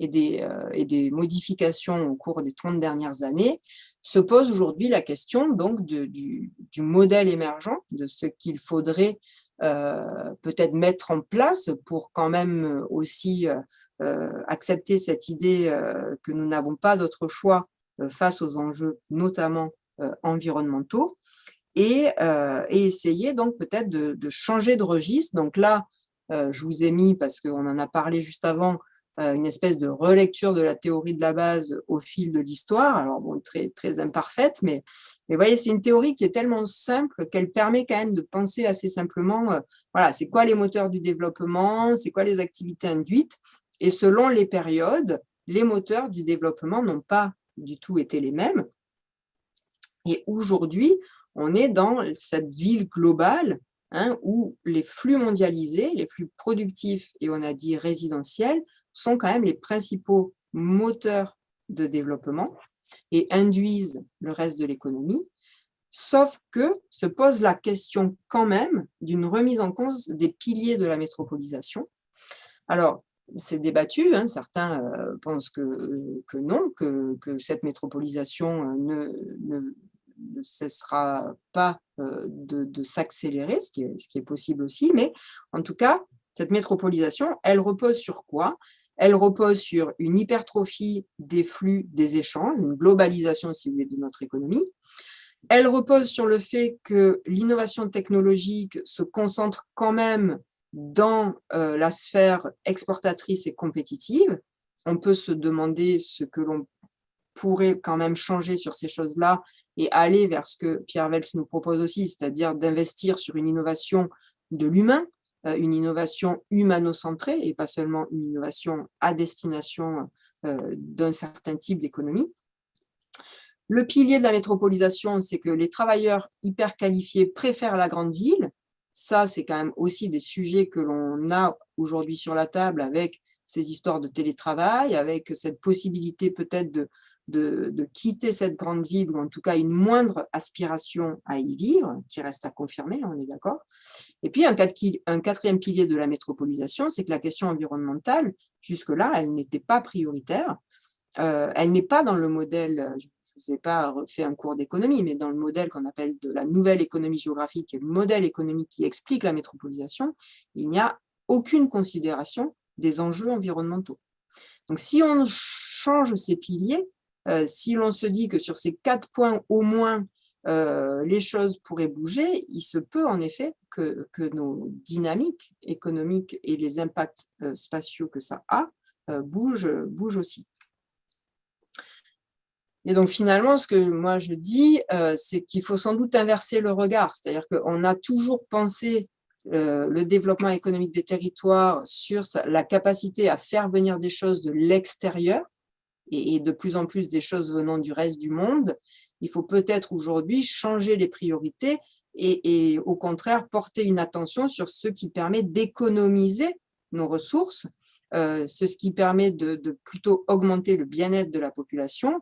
des modifications au cours des 30 dernières années, se pose aujourd'hui la question donc du modèle émergent, de ce qu'il faudrait peut-être mettre en place pour quand même aussi accepter cette idée que nous n'avons pas d'autre choix face aux enjeux notamment environnementaux et essayer donc peut-être de changer de registre. Donc là, je vous ai mis, parce qu'on en a parlé juste avant, une espèce de relecture de la théorie de la base au fil de l'histoire. Alors bon, très, très imparfaite, mais vous voyez, c'est une théorie qui est tellement simple qu'elle permet quand même de penser assez simplement, voilà, c'est quoi les moteurs du développement, c'est quoi les activités induites, et selon les périodes, les moteurs du développement n'ont pas du tout été les mêmes. Et aujourd'hui, on est dans cette ville globale hein, où les flux mondialisés, les flux productifs et on a dit résidentiels sont quand même les principaux moteurs de développement et induisent le reste de l'économie, sauf que se pose la question quand même d'une remise en cause des piliers de la métropolisation. Alors, c'est débattu, hein, certains pensent que non, que cette métropolisation ne cessera pas de s'accélérer, ce qui est possible aussi, mais en tout cas, cette métropolisation, elle repose sur quoi? Elle repose sur une hypertrophie des flux, des échanges, une globalisation, si vous voulez, de notre économie. Elle repose sur le fait que l'innovation technologique se concentre quand même dans la sphère exportatrice et compétitive. On peut se demander ce que l'on pourrait quand même changer sur ces choses-là et aller vers ce que Pierre Wels nous propose aussi, c'est-à-dire d'investir sur une innovation de l'humain, une innovation humano-centrée et pas seulement une innovation à destination d'un certain type d'économie. Le pilier de la métropolisation, c'est que les travailleurs hyper qualifiés préfèrent la grande ville. Ça, c'est quand même aussi des sujets que l'on a aujourd'hui sur la table avec ces histoires de télétravail, avec cette possibilité peut-être de quitter cette grande ville, ou en tout cas une moindre aspiration à y vivre, qui reste à confirmer, on est d'accord. Et puis, un quatrième pilier de la métropolisation, c'est que la question environnementale, jusque-là, elle n'était pas prioritaire. Elle n'est pas dans le modèle, je ne vous ai pas refait un cours d'économie, mais dans le modèle qu'on appelle de la nouvelle économie géographique, qui est le modèle économique qui explique la métropolisation, il n'y a aucune considération des enjeux environnementaux. Donc, si on change ces piliers, si l'on se dit que sur ces 4 points au moins, les choses pourraient bouger, il se peut en effet que nos dynamiques économiques et les impacts spatiaux que ça a bougent aussi. Et donc finalement, ce que moi je dis, c'est qu'il faut sans doute inverser le regard, c'est-à-dire qu'on a toujours pensé le développement économique des territoires sur la capacité à faire venir des choses de l'extérieur et de plus en plus des choses venant du reste du monde. Il faut peut-être aujourd'hui changer les priorités et au contraire porter une attention sur ce qui permet d'économiser nos ressources, ce qui permet de plutôt augmenter le bien-être de la population.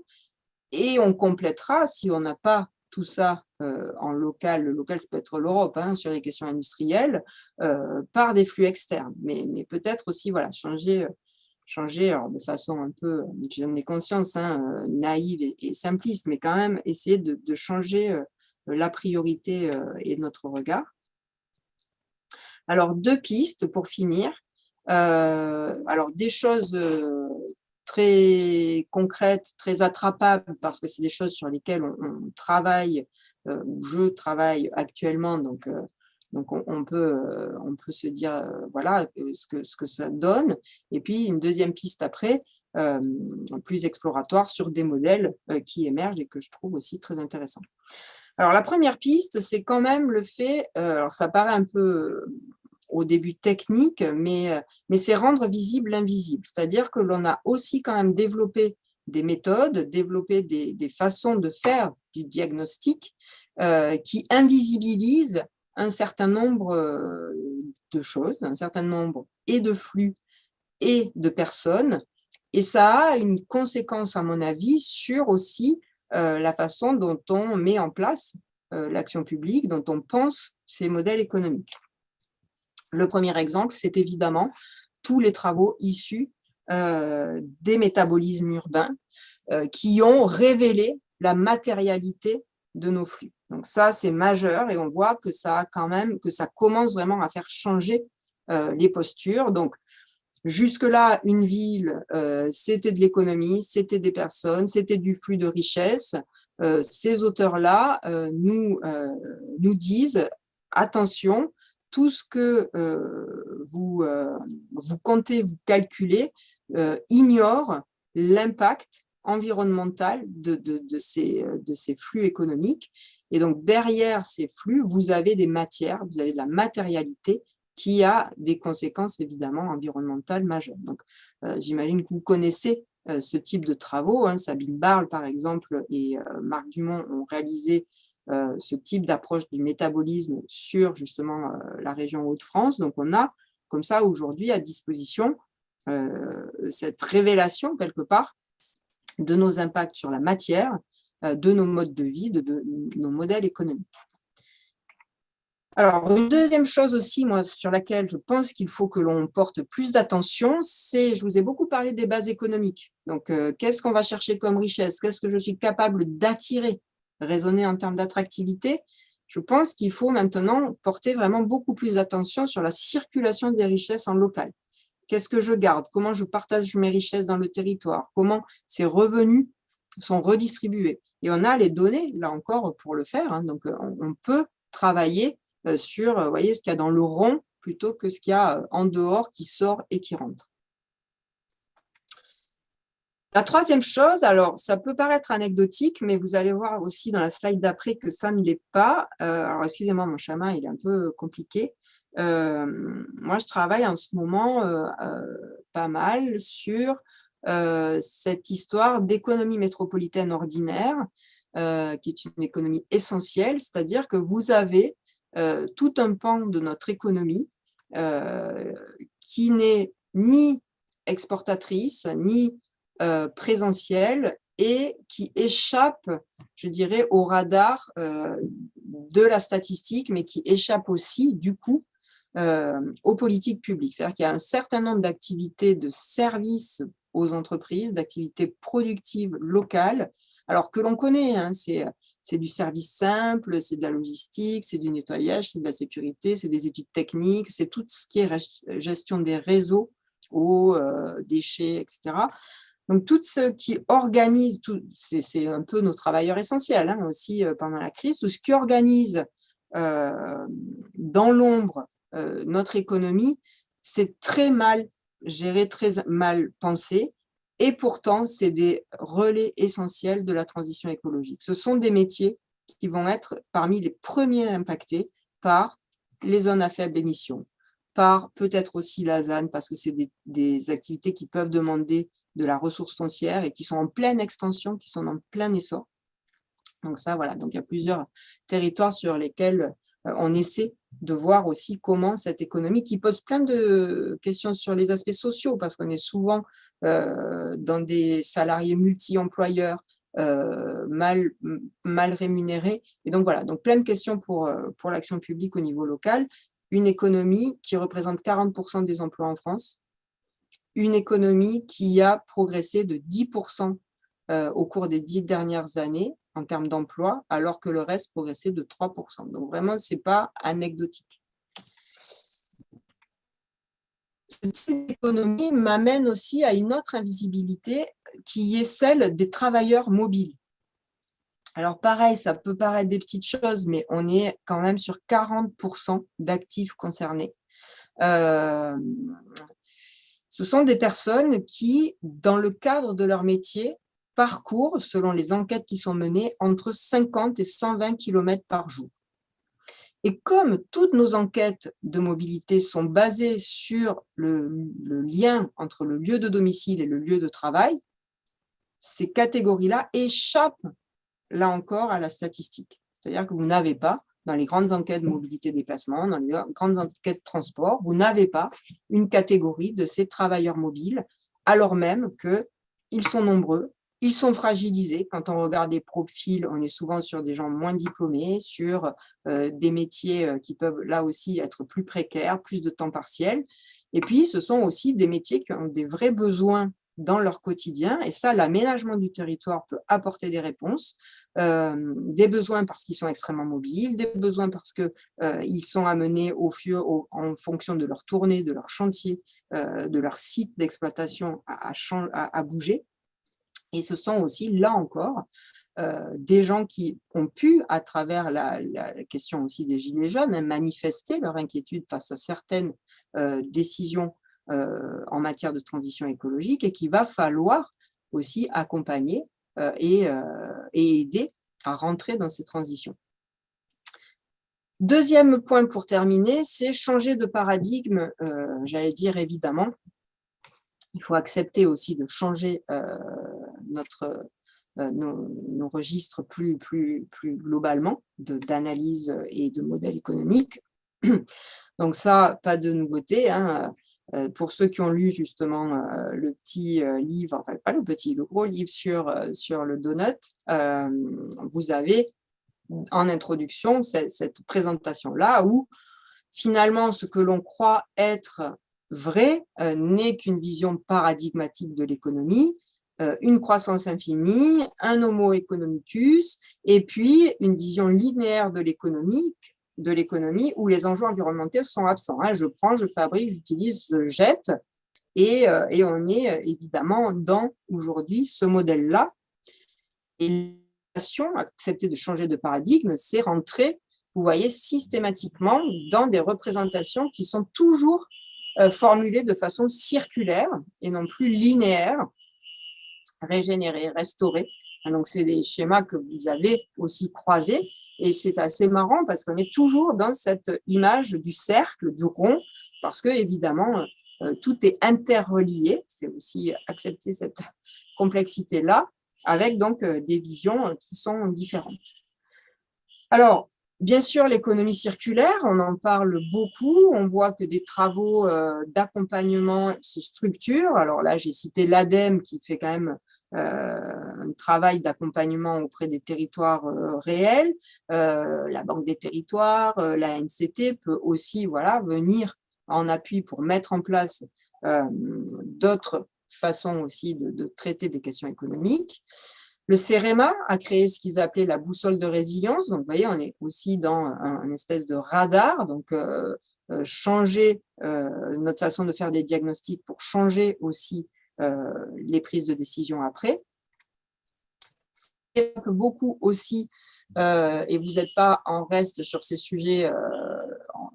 Et on complétera, si on n'a pas tout ça en local, le local, ça peut être l'Europe, hein, sur les questions industrielles, par des flux externes. Mais peut-être aussi, voilà, changer alors de façon un peu, j'en ai conscience, hein, naïve et simpliste, mais quand même essayer de changer la priorité et notre regard. Alors, 2 pistes pour finir. Alors, des choses très concrètes, très attrapables, parce que c'est des choses sur lesquelles on travaille, ou je travaille actuellement, donc on peut se dire voilà ce que ça donne. Et puis une deuxième piste après, plus exploratoire sur des modèles qui émergent et que je trouve aussi très intéressants. Alors la première piste, c'est quand même le fait, alors ça paraît un peu au début technique, mais c'est rendre visible l'invisible. C'est-à-dire que l'on a aussi quand même développé des méthodes, développé des façons de faire du diagnostic qui invisibilisent un certain nombre de choses, un certain nombre et de flux et de personnes. Et ça a une conséquence, à mon avis, sur aussi la façon dont on met en place l'action publique, dont on pense ces modèles économiques. Le premier exemple, c'est évidemment tous les travaux issus des métabolismes urbains qui ont révélé la matérialité de nos flux. Donc ça, c'est majeur et on voit que ça commence vraiment à faire changer les postures. Donc, jusque-là, une ville, c'était de l'économie, c'était des personnes, c'était du flux de richesse. Ces auteurs-là nous disent, attention, tout ce que vous comptez, vous calculez, ignore l'impact environnemental de ces flux économiques. Et donc, derrière ces flux, vous avez des matières, vous avez de la matérialité qui a des conséquences évidemment environnementales majeures. Donc, j'imagine que vous connaissez ce type de travaux. Hein. Sabine Barle, par exemple, et Marc Dumont ont réalisé ce type d'approche du métabolisme sur justement la région Hauts-de-France. Donc, on a comme ça aujourd'hui à disposition cette révélation quelque part de nos impacts sur la matière, de nos modes de vie, de nos modèles économiques. Alors, une deuxième chose aussi, moi, sur laquelle je pense qu'il faut que l'on porte plus d'attention, c'est, je vous ai beaucoup parlé des bases économiques. Donc, qu'est-ce qu'on va chercher comme richesse? Qu'est-ce que je suis capable d'attirer? Raisonner en termes d'attractivité. Je pense qu'il faut maintenant porter vraiment beaucoup plus d'attention sur la circulation des richesses en local. Qu'est-ce que je garde? Comment je partage mes richesses dans le territoire? Comment ces revenus sont redistribués? Et on a les données, là encore, pour le faire. Hein. Donc, on peut travailler sur vous voyez, ce qu'il y a dans le rond plutôt que ce qu'il y a en dehors qui sort et qui rentre. La troisième chose, alors ça peut paraître anecdotique, mais vous allez voir aussi dans la slide d'après que ça ne l'est pas. Alors excusez-moi, mon chemin il est un peu compliqué. Moi, je travaille en ce moment pas mal sur cette histoire d'économie métropolitaine ordinaire, qui est une économie essentielle, c'est-à-dire que vous avez tout un pan de notre économie qui n'est ni exportatrice, ni présentielle et qui échappe, je dirais, au radar de la statistique, mais qui échappe aussi, du coup, aux politiques publiques. C'est-à-dire qu'il y a un certain nombre d'activités de services aux entreprises, d'activités productives locales, alors que l'on connaît, hein, c'est du service simple, c'est de la logistique, c'est du nettoyage, c'est de la sécurité, c'est des études techniques, c'est tout ce qui est gestion des réseaux, eau, déchets, etc. Donc, tout ce qui organise, c'est un peu nos travailleurs essentiels hein, aussi pendant la crise, tout ce qui organise dans l'ombre notre économie, c'est très mal géré, très mal pensé. Et pourtant, c'est des relais essentiels de la transition écologique. Ce sont des métiers qui vont être parmi les premiers impactés par les zones à faible émission, par peut-être aussi la ZAN, parce que c'est des activités qui peuvent demander de la ressource foncière et qui sont en pleine extension, qui sont en plein essor. Donc ça, voilà. Donc il y a plusieurs territoires sur lesquels on essaie de voir aussi comment cette économie, qui pose plein de questions sur les aspects sociaux, parce qu'on est souvent dans des salariés multi-employeurs mal rémunérés. Et donc voilà, donc plein de questions pour l'action publique au niveau local. Une économie qui représente 40% des emplois en France, une économie qui a progressé de 10% au cours des 10 dernières années en termes d'emploi, alors que le reste progressait de 3%. Donc vraiment, ce n'est pas anecdotique. ce type d'économie m'amène aussi à une autre invisibilité qui est celle des travailleurs mobiles. Alors pareil, ça peut paraître des petites choses, mais on est quand même sur 40% d'actifs concernés. Ce sont des personnes qui, dans le cadre de leur métier, parcourent, selon les enquêtes qui sont menées, entre 50 et 120 km par jour. Et comme toutes nos enquêtes de mobilité sont basées sur le lien entre le lieu de domicile et le lieu de travail, ces catégories-là échappent, là encore, à la statistique. C'est-à-dire que vous n'avez pas, dans les grandes enquêtes de mobilité-déplacement, dans les grandes enquêtes de transport, vous n'avez pas une catégorie de ces travailleurs mobiles, alors même qu'ils sont nombreux, ils sont fragilisés. Quand on regarde des profils, on est souvent sur des gens moins diplômés, sur des métiers qui peuvent là aussi être plus précaires, plus de temps partiel. Et puis, ce sont aussi des métiers qui ont des vrais besoins dans leur quotidien. Et ça, l'aménagement du territoire peut apporter des réponses. Des besoins parce qu'ils sont extrêmement mobiles, des besoins parce qu'ils sont amenés en fonction de leur tournée, de leur chantier, de leur site d'exploitation à bouger. Et ce sont aussi, là encore, des gens qui ont pu, à travers la question aussi des Gilets jaunes, manifester leur inquiétude face à certaines décisions en matière de transition écologique et qu'il va falloir aussi accompagner et aider à rentrer dans ces transitions. Deuxième point pour terminer, c'est changer de paradigme, j'allais dire évidemment. Il faut accepter aussi de changer nos registres plus globalement d'analyse et de modèle économique. Donc ça, pas de nouveauté, hein. Pour ceux qui ont lu justement le petit livre, enfin pas le petit, le gros livre sur le donut, vous avez en introduction cette présentation-là où finalement ce que l'on croit être vrai n'est qu'une vision paradigmatique de l'économie, une croissance infinie, un homo economicus, et puis une vision linéaire de l'économie où les enjeux environnementaux sont absents. Je prends, je fabrique, j'utilise, je jette, et on est évidemment dans aujourd'hui ce modèle-là. Et accepter de changer de paradigme, c'est rentrer, vous voyez, systématiquement dans des représentations qui sont toujours formulées de façon circulaire et non plus linéaire, régénérée, restaurée. Donc, c'est des schémas que vous avez aussi croisés. Et c'est assez marrant parce qu'on est toujours dans cette image du cercle, du rond, parce que évidemment, tout est interrelié. C'est aussi accepter cette complexité-là, avec donc des visions qui sont différentes. Alors, bien sûr, l'économie circulaire, on en parle beaucoup. On voit que des travaux d'accompagnement se structurent. Alors là, j'ai cité l'ADEME qui fait quand même un travail d'accompagnement auprès des territoires réels. La Banque des territoires, la NCT peut aussi venir en appui pour mettre en place d'autres façons aussi de traiter des questions économiques. Le CEREMA a créé ce qu'ils appelaient la boussole de résilience. Donc, vous voyez, on est aussi dans un espèce de radar. Donc, changer notre façon de faire des diagnostics pour changer aussi les prises de décision après. Beaucoup aussi, et vous n'êtes pas en reste sur ces sujets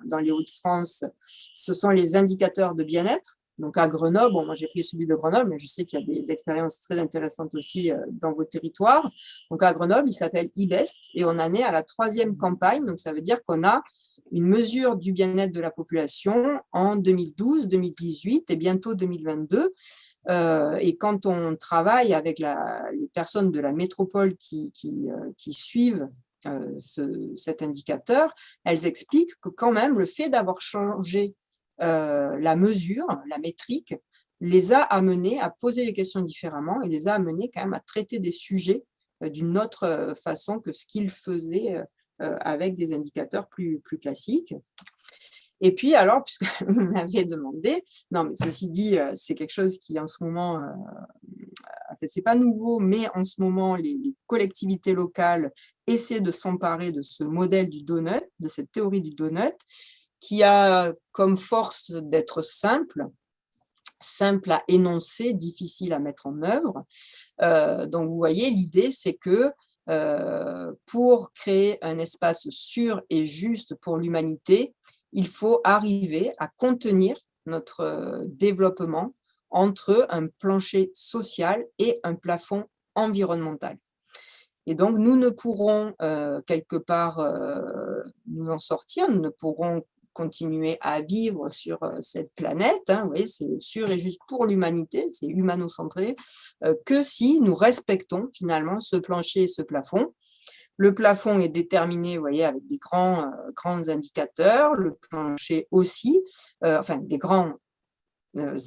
dans les Hauts-de-France, ce sont les indicateurs de bien-être. Donc à Grenoble, moi j'ai pris celui de Grenoble, mais je sais qu'il y a des expériences très intéressantes aussi dans vos territoires. Donc à Grenoble, il s'appelle IBEST et on en est à la 3e campagne. Donc ça veut dire qu'on a une mesure du bien-être de la population en 2012, 2018 et bientôt 2022. Et quand on travaille avec les personnes de la métropole qui suivent cet indicateur, elles expliquent que quand même le fait d'avoir changé la mesure, la métrique, les a amenés à poser les questions différemment et les a amenés quand même à traiter des sujets d'une autre façon que ce qu'ils faisaient avec des indicateurs plus classiques. Et puis, alors, puisque vous m'aviez demandé, non, mais ceci dit, c'est quelque chose qui, en ce moment, c'est pas nouveau, mais en ce moment, les collectivités locales essaient de s'emparer de ce modèle du donut, de cette théorie du donut, qui a comme force d'être simple, simple à énoncer, difficile à mettre en œuvre. Donc, vous voyez, l'idée, c'est que pour créer un espace sûr et juste pour l'humanité, il faut arriver à contenir notre développement entre un plancher social et un plafond environnemental. Et donc, nous ne pourrons quelque part nous en sortir, nous ne pourrons continuer à vivre sur cette planète, hein, vous voyez, c'est sûr et juste pour l'humanité, c'est humano-centré, que si nous respectons finalement ce plancher et ce plafond. Le plafond est déterminé, vous voyez, avec des grands indicateurs, le plancher aussi, enfin des grands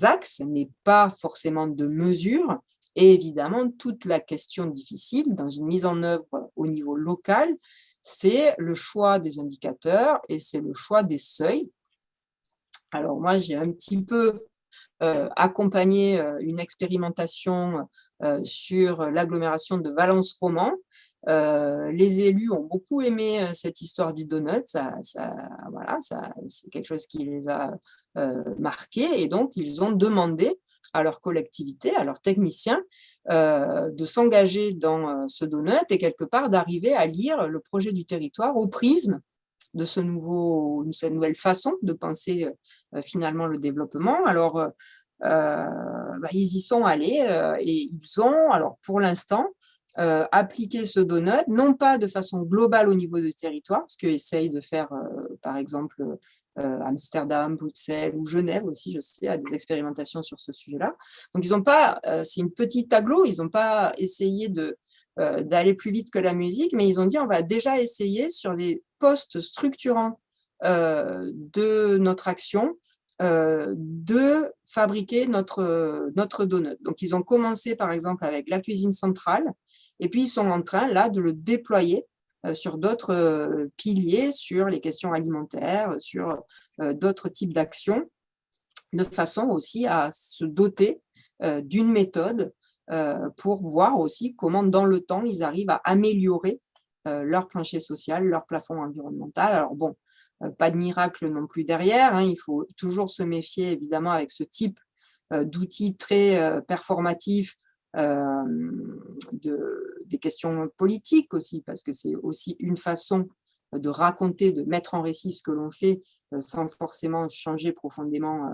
axes, mais pas forcément de mesure. Et évidemment, toute la question difficile dans une mise en œuvre au niveau local, c'est le choix des indicateurs et c'est le choix des seuils. Alors moi, j'ai un petit peu accompagné une expérimentation sur l'agglomération de Valence-Roman. Les élus ont beaucoup aimé cette histoire du donut, voilà, c'est quelque chose qui les a marqués et donc ils ont demandé à leur collectivité, à leurs techniciens, de s'engager dans ce donut et quelque part d'arriver à lire le projet du territoire au prisme de cette nouvelle façon de penser finalement le développement. Alors, ils y sont allés et ils ont, alors pour l'instant, appliqué ce donut, non pas de façon globale au niveau du territoire, ce qu'essayent de faire, par exemple, Amsterdam, Bruxelles ou Genève aussi, je sais, a des expérimentations sur ce sujet-là. Donc, ils n'ont pas, c'est une petite agglo, ils n'ont pas essayé d'aller plus vite que la musique, mais ils ont dit on va déjà essayer sur les postes structurants de notre action de fabriquer notre donut. Donc, ils ont commencé par exemple avec la cuisine centrale et puis ils sont en train là de le déployer sur d'autres piliers, sur les questions alimentaires, sur d'autres types d'actions, de façon aussi à se doter d'une méthode pour voir aussi comment dans le temps ils arrivent à améliorer leur plancher social, leur plafond environnemental. Alors bon, pas de miracle non plus derrière, hein, il faut toujours se méfier évidemment avec ce type d'outils très performatifs des questions politiques aussi, parce que c'est aussi une façon de raconter, de mettre en récit ce que l'on fait sans forcément changer profondément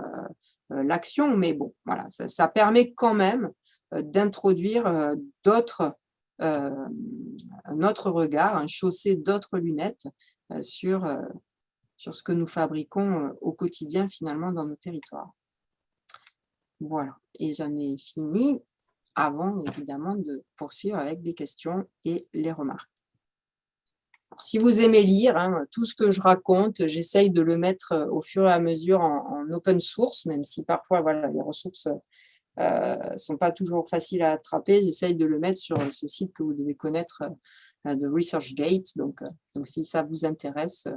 l'action. Mais bon, voilà, ça permet quand même d'introduire un autre regard, un chausser d'autres lunettes sur ce que nous fabriquons au quotidien finalement dans nos territoires. Voilà, et j'en ai fini avant évidemment de poursuivre avec des questions et les remarques. Alors, si vous aimez lire, hein, tout ce que je raconte, j'essaye de le mettre au fur et à mesure en open source, même si parfois voilà, les ressources ne sont pas toujours faciles à attraper. J'essaye de le mettre sur ce site que vous devez connaître de ResearchGate. Donc, si ça vous intéresse,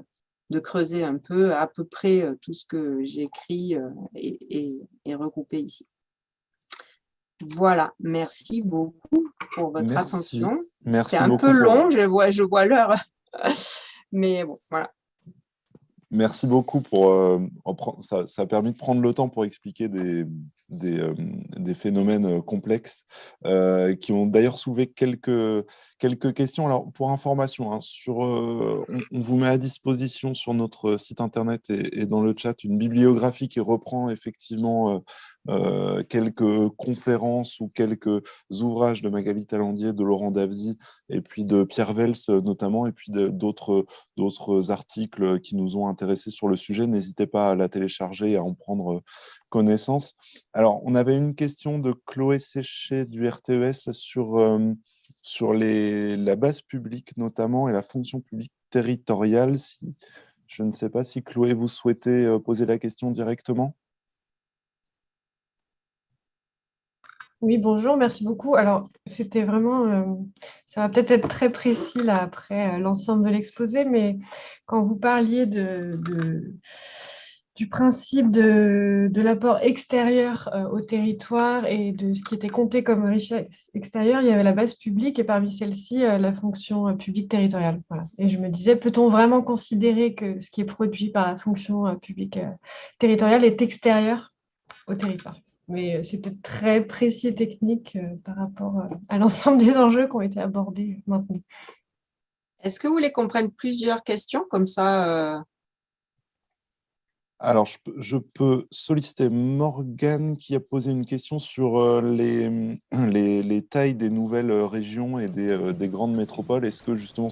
de creuser un peu à peu près tout ce que j'écris et regroupé ici. Voilà, merci beaucoup pour votre attention. C'était un peu long, je vois l'heure, mais bon, voilà. Merci beaucoup ça a permis de prendre le temps pour expliquer des phénomènes complexes qui ont d'ailleurs soulevé quelques questions. Alors, pour information, hein, on vous met à disposition sur notre site internet et dans le chat une bibliographie qui reprend effectivement quelques conférences ou quelques ouvrages de Magali Talandier, de Laurent Davzy et puis de Pierre Vels notamment, et puis d'autres articles qui nous ont intéressés sur le sujet. N'hésitez pas à la télécharger et à en prendre connaissance. Alors, on avait une question de Chloé Séché du RTES sur la base publique notamment et la fonction publique territoriale. Je ne sais pas si Chloé, vous souhaitez poser la question directement. Oui, bonjour, merci beaucoup. Alors, c'était vraiment, ça va peut-être être très précis là après l'ensemble de l'exposé, mais quand vous parliez du principe de l'apport extérieur au territoire et de ce qui était compté comme richesse extérieure, il y avait la base publique et parmi celle-ci, la fonction publique territoriale. Voilà. Et je me disais, peut-on vraiment considérer que ce qui est produit par la fonction publique territoriale est extérieur au territoire ? Mais c'est peut-être très précis et technique par rapport à l'ensemble des enjeux qui ont été abordés maintenant. Est-ce que vous voulez qu'on prenne plusieurs questions comme ça Alors, je peux solliciter Morgane qui a posé une question sur les tailles des nouvelles régions et des grandes métropoles. Est-ce que justement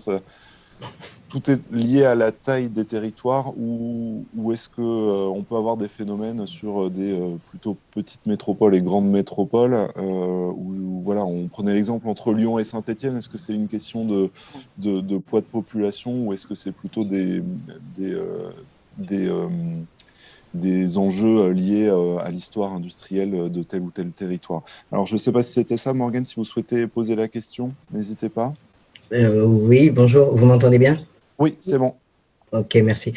tout est lié à la taille des territoires ou est-ce qu'on peut avoir des phénomènes sur des plutôt petites métropoles et grandes métropoles où, voilà, on prenait l'exemple entre Lyon et Saint-Étienne. Est-ce que c'est une question de poids de population ou est-ce que c'est plutôt des, des, euh, des enjeux liés à l'histoire industrielle de tel ou tel territoire? Alors, je ne sais pas si c'était ça, Morgane, si vous souhaitez poser la question, n'hésitez pas. Oui, bonjour, vous m'entendez bien? Oui, c'est bon. Ok, merci.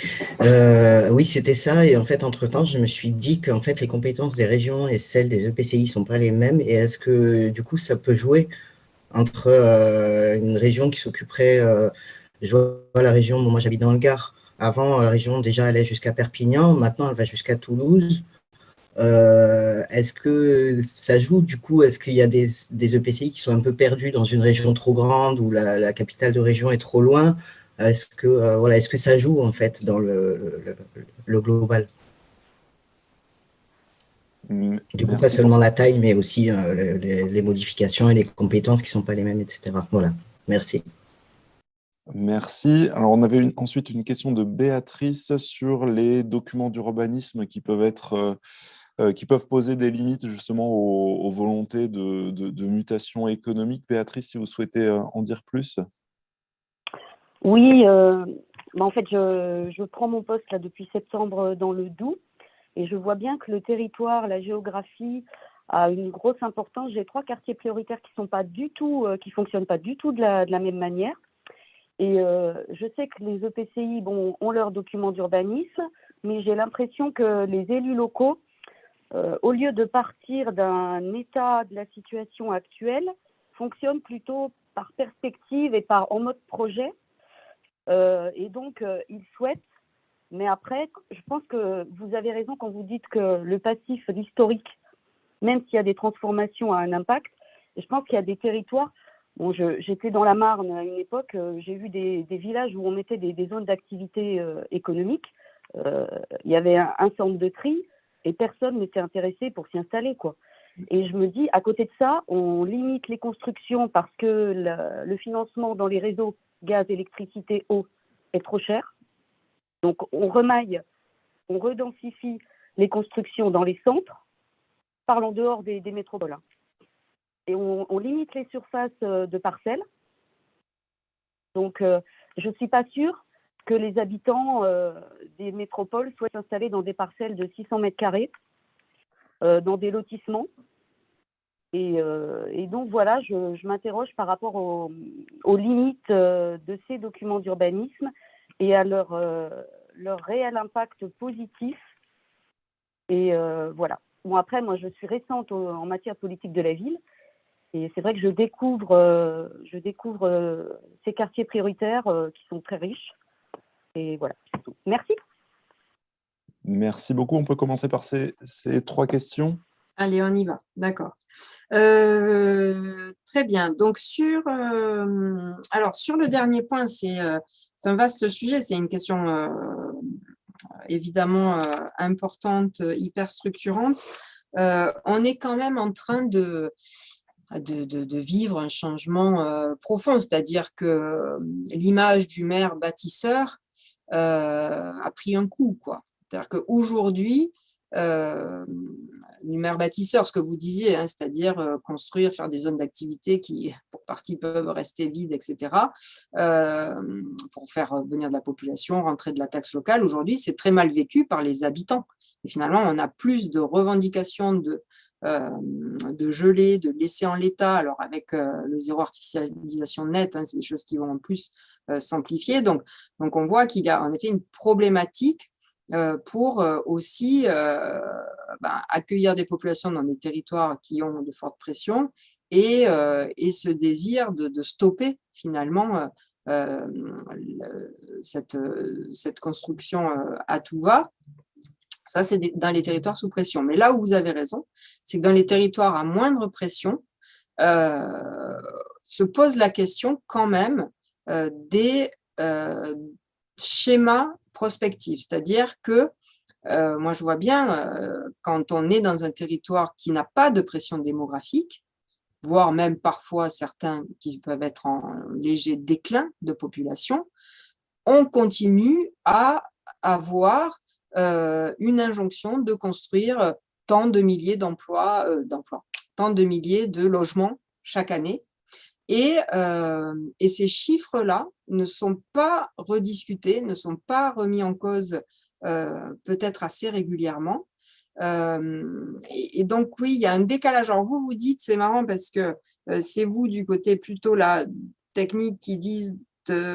Oui, c'était ça. Et en fait, entre-temps, je me suis dit qu'en fait, les compétences des régions et celles des EPCI ne sont pas les mêmes. Et est-ce que, du coup, ça peut jouer entre une région qui s'occuperait, je vois la région, moi j'habite dans le Gard. Avant, la région déjà allait jusqu'à Perpignan. Maintenant, elle va jusqu'à Toulouse. Est-ce que ça joue du coup? Est-ce qu'il y a des EPCI qui sont un peu perdus dans une région trop grande ou la capitale de région est trop loin? Voilà, est-ce que ça joue en fait dans le global? Du coup, pas Merci pour seulement ça. la taille, mais aussi les modifications et les compétences qui ne sont pas les mêmes, etc. Voilà, merci. Merci. Alors, on avait ensuite une question de Béatrice sur les documents d'urbanisme qui peuvent poser des limites justement aux volontés de mutation économique. Béatrice, si vous souhaitez en dire plus. Oui, en fait, je prends mon poste là depuis septembre dans le Doubs et je vois bien que le territoire, la géographie a une grosse importance. J'ai 3 quartiers prioritaires qui sont pas du tout, qui fonctionnent pas du tout de la même manière. Et je sais que les EPCI ont leurs documents d'urbanisme, mais j'ai l'impression que les élus locaux, au lieu de partir d'un état de la situation actuelle, fonctionnent plutôt par perspective et en mode projet. Et donc, ils souhaitent, mais après, je pense que vous avez raison quand vous dites que le passif, l'historique, même s'il y a des transformations, a un impact. Et je pense qu'il y a des territoires. Bon, j'étais dans la Marne à une époque, j'ai vu des villages où on mettait des zones d'activité économique. Il y avait un centre de tri et personne n'était intéressé pour s'y installer, quoi. Et je me dis, à côté de ça, on limite les constructions parce que le financement dans les réseaux gaz, électricité, eau est trop cher. Donc, on remaille, on redensifie les constructions dans les centres, par en dehors des métropoles. Et on limite les surfaces de parcelles. Donc, je ne suis pas sûre que les habitants des métropoles soient installés dans des parcelles de 600 mètres carrés, dans des lotissements. Et donc, voilà, je m'interroge par rapport aux limites de ces documents d'urbanisme et à leur réel impact positif. Et voilà. Bon, après, moi, je suis récente en matière politique de la ville. Et c'est vrai que je découvre ces quartiers prioritaires qui sont très riches. Et voilà, c'est tout. Merci. Merci beaucoup. On peut commencer par ces 3 questions. Allez, on y va. D'accord. Très bien. Donc, sur le dernier point, c'est un vaste sujet. C'est une question évidemment importante, hyper structurante. On est quand même en train de vivre un changement profond, c'est-à-dire que l'image du maire bâtisseur a pris un coup, quoi. C'est-à-dire qu'aujourd'hui, le maire bâtisseur, ce que vous disiez, hein, c'est-à-dire construire, faire des zones d'activité qui, pour partie, peuvent rester vides, etc., pour faire venir de la population, rentrer de la taxe locale, aujourd'hui, c'est très mal vécu par les habitants. Et finalement, on a plus de revendications de geler, de laisser en l'état, alors avec le zéro artificialisation nette, hein, c'est des choses qui vont en plus s'amplifier. Donc, on voit qu'il y a en effet une problématique pour aussi accueillir des populations dans des territoires qui ont de fortes pressions et ce désir de stopper finalement cette construction à tout va. Ça, c'est dans les territoires sous pression. Mais là où vous avez raison, c'est que dans les territoires à moindre pression, se pose la question quand même des schémas prospectifs. C'est-à-dire que moi, je vois bien, quand on est dans un territoire qui n'a pas de pression démographique, voire même parfois certains qui peuvent être en léger déclin de population, on continue à avoir une injonction de construire tant de milliers d'emplois, tant de milliers de logements chaque année. Et ces chiffres-là ne sont pas rediscutés, ne sont pas remis en cause peut-être assez régulièrement. Et donc, oui, il y a un décalage. Alors, vous dites, c'est marrant parce que c'est vous du côté plutôt la technique qui disent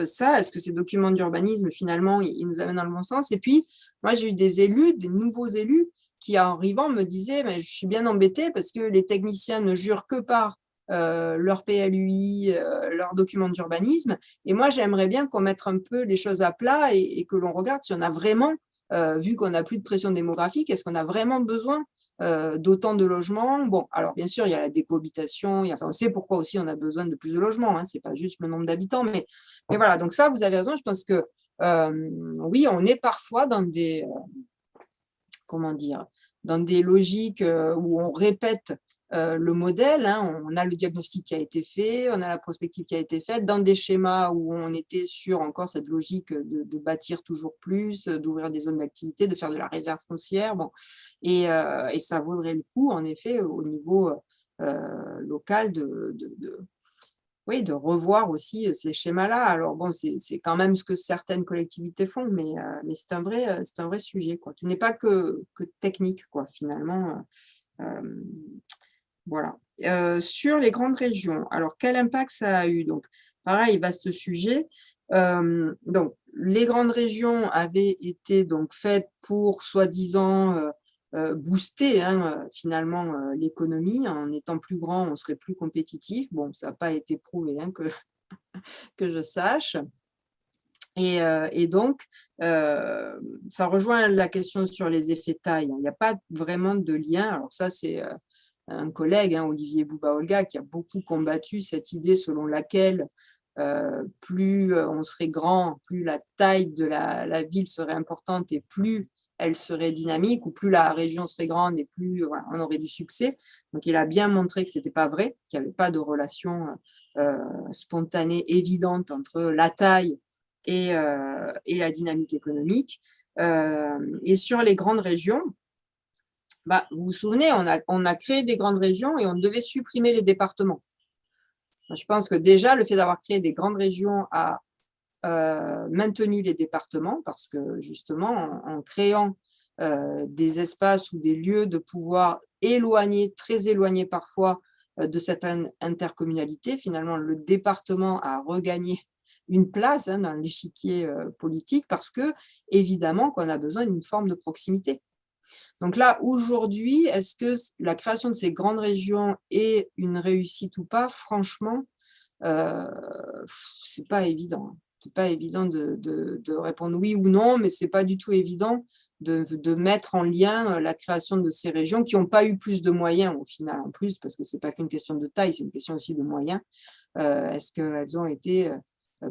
ça. Est-ce que ces documents d'urbanisme, finalement, ils nous amènent dans le bon sens? Et puis, moi, j'ai eu des élus, des nouveaux élus, qui, en arrivant, me disaient, mais je suis bien embêtée parce que les techniciens ne jurent que par leur PLUI, leurs documents d'urbanisme. Et moi, j'aimerais bien qu'on mette un peu les choses à plat et que l'on regarde si on a vraiment, vu qu'on n'a plus de pression démographique, est-ce qu'on a vraiment besoin d'autant de logements? Bon, alors bien sûr, il y a la décohabitation, enfin, on sait pourquoi aussi on a besoin de plus de logements, hein, ce n'est pas juste le nombre d'habitants, mais voilà, donc ça, vous avez raison, je pense que oui, on est parfois dans des, comment dire, dans des logiques où on répète le modèle, hein, on a le diagnostic qui a été fait, on a la prospective qui a été faite, dans des schémas où on était sur encore cette logique de bâtir toujours plus, d'ouvrir des zones d'activité, de faire de la réserve foncière. Bon. Et ça vaudrait le coup, en effet, au niveau local, oui, de revoir aussi ces schémas-là. Alors bon, c'est quand même ce que certaines collectivités font, mais c'est un vrai sujet, quoi, qui n'est pas que technique, quoi, finalement. Voilà. Sur les grandes régions, alors quel impact ça a eu? Donc, pareil, vaste sujet. Donc, les grandes régions avaient été donc faites pour soi-disant booster finalement l'économie. En étant plus grand, on serait plus compétitif. Bon, ça n'a pas été prouvé, hein, que je sache. Et donc, ça rejoint la question sur les effets taille. Il n'y a pas vraiment de lien. Alors ça, c'est un collègue, hein, Olivier Bouba-Olga, qui a beaucoup combattu cette idée selon laquelle plus on serait grand, plus la taille de la ville serait importante et plus elle serait dynamique, ou plus la région serait grande et plus voilà, on aurait du succès. Donc, il a bien montré que ce n'était pas vrai, qu'il n'y avait pas de relation spontanée évidente entre la taille et la dynamique économique. Et sur les grandes régions, bah, vous vous souvenez, on a créé des grandes régions et on devait supprimer les départements. Je pense que déjà, le fait d'avoir créé des grandes régions a maintenu les départements parce que justement, en créant des espaces ou des lieux de pouvoir éloignés, très éloignés parfois de cette intercommunalité, finalement, le département a regagné une place dans l'échiquier politique parce que, évidemment, qu'on a besoin d'une forme de proximité. Donc là, aujourd'hui, est-ce que la création de ces grandes régions est une réussite ou pas? Franchement, c'est pas évident. C'est pas évident de répondre oui ou non, mais c'est pas du tout évident de mettre en lien la création de ces régions qui n'ont pas eu plus de moyens au final en plus, parce que c'est pas qu'une question de taille, c'est une question aussi de moyens. Est-ce qu'elles ont été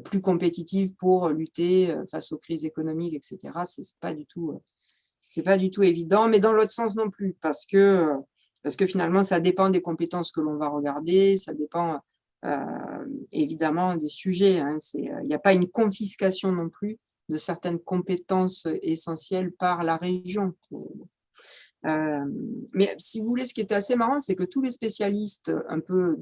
plus compétitives pour lutter face aux crises économiques, etc. C'est pas du tout évident, mais dans l'autre sens non plus, parce que finalement, ça dépend des compétences que l'on va regarder, ça dépend évidemment des sujets. Hein. Il n'y a pas une confiscation non plus de certaines compétences essentielles par la région. Mais si vous voulez, ce qui était assez marrant, c'est que tous les spécialistes un peu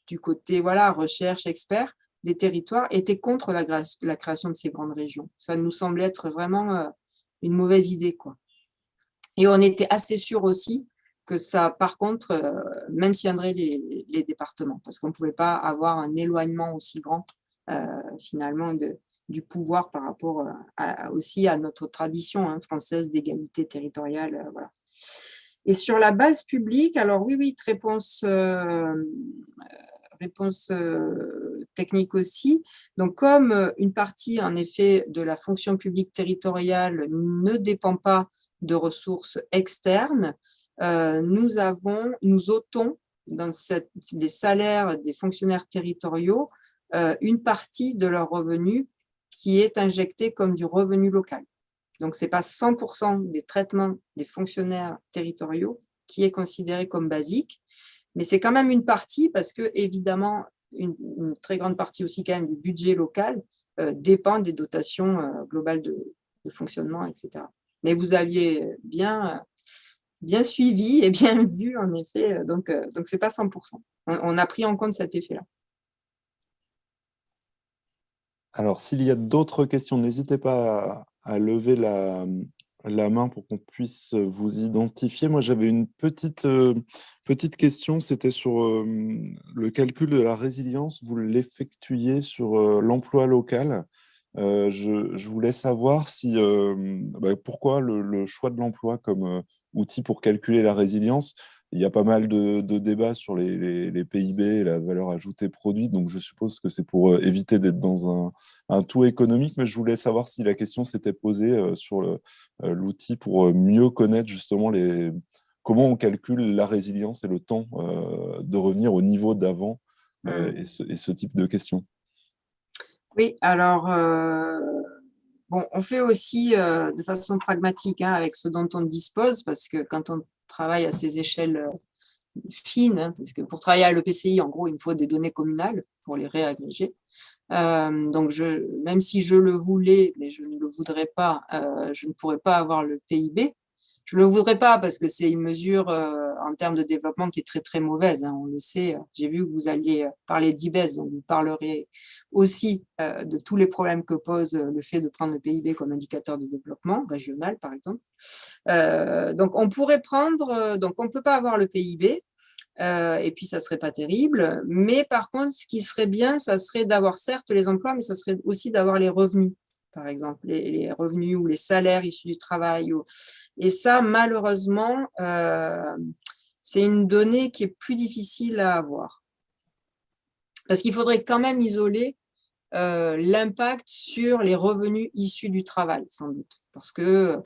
du côté voilà, recherche, experts des territoires étaient contre la création de ces grandes régions. Ça nous semblait être vraiment une mauvaise idée, quoi. Et on était assez sûr aussi que ça, par contre, maintiendrait les départements, parce qu'on ne pouvait pas avoir un éloignement aussi grand, finalement, du pouvoir par rapport aussi à notre tradition française d'égalité territoriale. Voilà. Et sur la base publique, alors oui, réponse technique aussi. Donc, comme une partie, en effet, de la fonction publique territoriale ne dépend pas de ressources externes, nous ôtons dans les salaires des fonctionnaires territoriaux une partie de leurs revenus qui est injectée comme du revenu local. Donc, ce n'est pas 100% des traitements des fonctionnaires territoriaux qui est considéré comme basique, mais c'est quand même une partie parce que, évidemment, une très grande partie aussi quand même du budget local dépend des dotations globales de fonctionnement, etc. Mais vous aviez bien suivi et bien vu, en effet, donc ce n'est pas 100%. On a pris en compte cet effet-là. Alors, s'il y a d'autres questions, n'hésitez pas à lever la main pour qu'on puisse vous identifier. Moi, j'avais une petite question, c'était sur le calcul de la résilience. Vous l'effectuiez sur l'emploi local. Je voulais savoir pourquoi le choix de l'emploi comme outil pour calculer la résilience. Il y a pas mal de débats sur les PIB et la valeur ajoutée produite, donc je suppose que c'est pour éviter d'être dans un tout économique, mais je voulais savoir si la question s'était posée sur l'outil pour mieux connaître justement comment on calcule la résilience et le temps de revenir au niveau d'avant et ce type de questions. Oui, alors, on fait aussi de façon pragmatique avec ce dont on dispose, parce que quand on travaille à ces échelles fines, parce que pour travailler à l'EPCI, en gros, il me faut des données communales pour les réagréger. Donc, même si je le voulais, mais je ne le voudrais pas, je ne pourrais pas avoir le PIB. Je ne le voudrais pas parce que c'est une mesure en termes de développement qui est très, très mauvaise. On le sait. J'ai vu que vous alliez parler d'IBES, donc vous parlerez aussi de tous les problèmes que pose le fait de prendre le PIB comme indicateur de développement régional, par exemple. Donc, on pourrait prendre… donc, on ne peut pas avoir le PIB. Et puis, ça ne serait pas terrible. Mais par contre, ce qui serait bien, ça serait d'avoir certes les emplois, mais ça serait aussi d'avoir les revenus, par exemple, les revenus ou les salaires issus du travail. Et ça, malheureusement, c'est une donnée qui est plus difficile à avoir. Parce qu'il faudrait quand même isoler l'impact sur les revenus issus du travail, sans doute. Parce que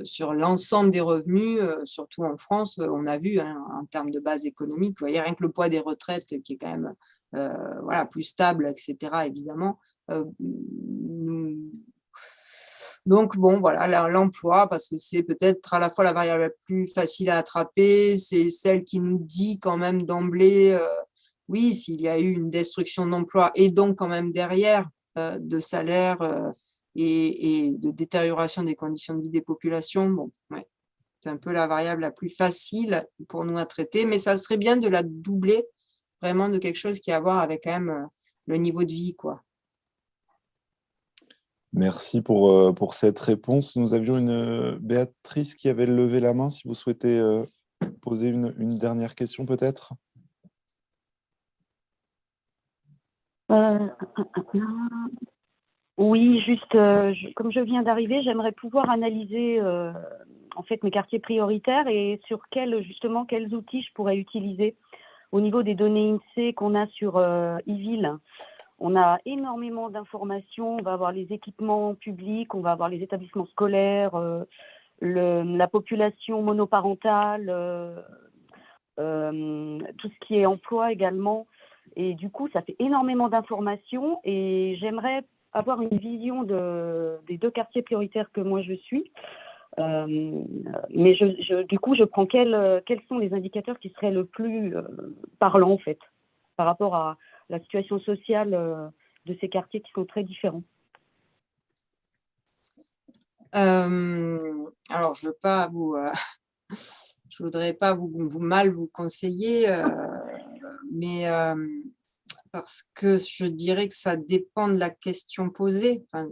sur l'ensemble des revenus, surtout en France, on a vu en termes de base économique, vous voyez, rien que le poids des retraites qui est quand même plus stable, etc., évidemment. Donc, voilà, l'emploi, parce que c'est peut-être à la fois la variable la plus facile à attraper, c'est celle qui nous dit quand même d'emblée, oui, s'il y a eu une destruction d'emploi et donc quand même derrière de salaire et de détérioration des conditions de vie des populations, c'est un peu la variable la plus facile pour nous à traiter, mais ça serait bien de la doubler vraiment de quelque chose qui a à voir avec quand même le niveau de vie, quoi. Merci pour cette réponse. Nous avions une Béatrice qui avait levé la main, si vous souhaitez poser une dernière question peut-être. Oui, juste, comme je viens d'arriver, j'aimerais pouvoir analyser en fait mes quartiers prioritaires et sur quels outils je pourrais utiliser. Au niveau des données INSEE qu'on a sur e-ville, on a énormément d'informations. On va avoir les équipements publics, on va avoir les établissements scolaires, la population monoparentale, tout ce qui est emploi également. Et du coup, ça fait énormément d'informations et j'aimerais avoir une vision des deux quartiers prioritaires que moi je suis. Mais du coup, je prends quels sont les indicateurs qui seraient le plus parlants, en fait, par rapport à la situation sociale de ces quartiers qui sont très différents. Alors, je voudrais pas mal vous conseiller, mais parce que je dirais que ça dépend de la question posée. Enfin,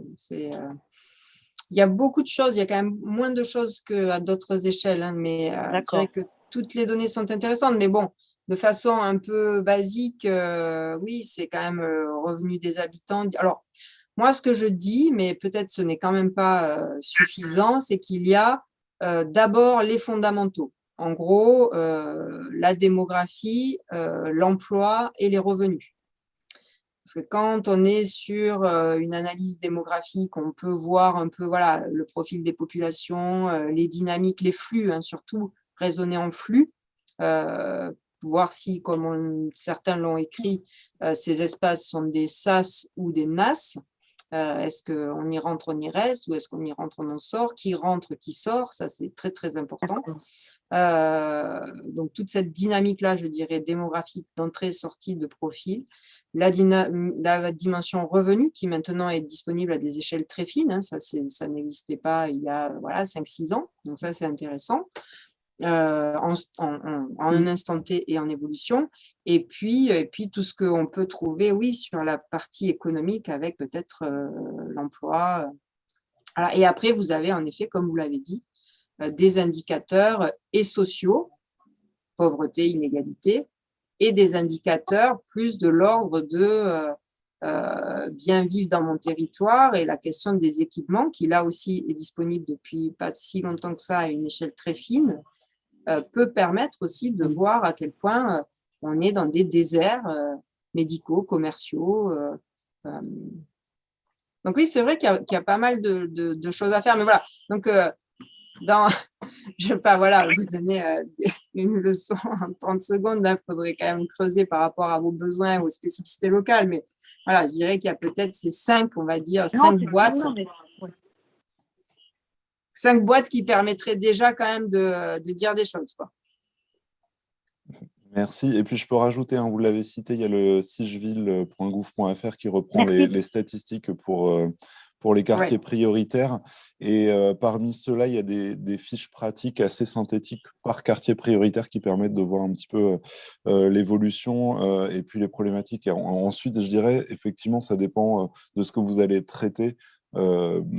il y a beaucoup de choses, il y a quand même moins de choses qu'à d'autres échelles, mais je dirais que toutes les données sont intéressantes. Mais bon, de façon un peu basique, oui, c'est quand même revenu des habitants. Alors, moi, ce que je dis, mais peut-être ce n'est quand même pas suffisant, c'est qu'il y a d'abord les fondamentaux. En gros, la démographie, l'emploi et les revenus. Parce que quand on est sur une analyse démographique, on peut voir un peu voilà, le profil des populations, les dynamiques, les flux, hein, surtout raisonner en flux, voir si, comme certains l'ont écrit, ces espaces sont des sas ou des nas. Est-ce qu'on y rentre, on y reste, ou est-ce qu'on y rentre, on en sort? Qui rentre, qui sort? Ça, c'est très, très important. Donc, toute cette dynamique-là, je dirais, démographique, d'entrée, sortie, de profil. La dimension revenu, qui maintenant est disponible à des échelles très fines. Hein, ça n'existait pas il y a 5-6 ans. Donc, ça, c'est intéressant. En un instant T et en évolution, et puis tout ce qu'on peut trouver, oui, sur la partie économique avec peut-être l'emploi. Voilà. Et après, vous avez en effet, comme vous l'avez dit, des indicateurs et sociaux, pauvreté, inégalité, et des indicateurs plus de l'ordre de bien vivre dans mon territoire, et la question des équipements, qui là aussi est disponible depuis pas si longtemps que ça à une échelle très fine, peut permettre aussi de voir à quel point on est dans des déserts médicaux, commerciaux. Donc oui, c'est vrai qu'il y a pas mal de choses à faire. Mais voilà, donc je ne vais pas vous donner une leçon en 30 secondes. Il faudrait quand même creuser par rapport à vos besoins, aux spécificités locales. Mais voilà, je dirais qu'il y a peut-être ces 5 boîtes. Non, mais, ouais. 5 boîtes qui permettraient déjà quand même de dire des choses, quoi. Merci. Et puis, je peux rajouter, vous l'avez cité, il y a le sigeville.gouv.fr qui reprend les statistiques pour les quartiers prioritaires. Et parmi ceux-là, il y a des fiches pratiques assez synthétiques par quartier prioritaire qui permettent de voir un petit peu l'évolution et puis les problématiques. Et ensuite, je dirais, effectivement, ça dépend de ce que vous allez traiter.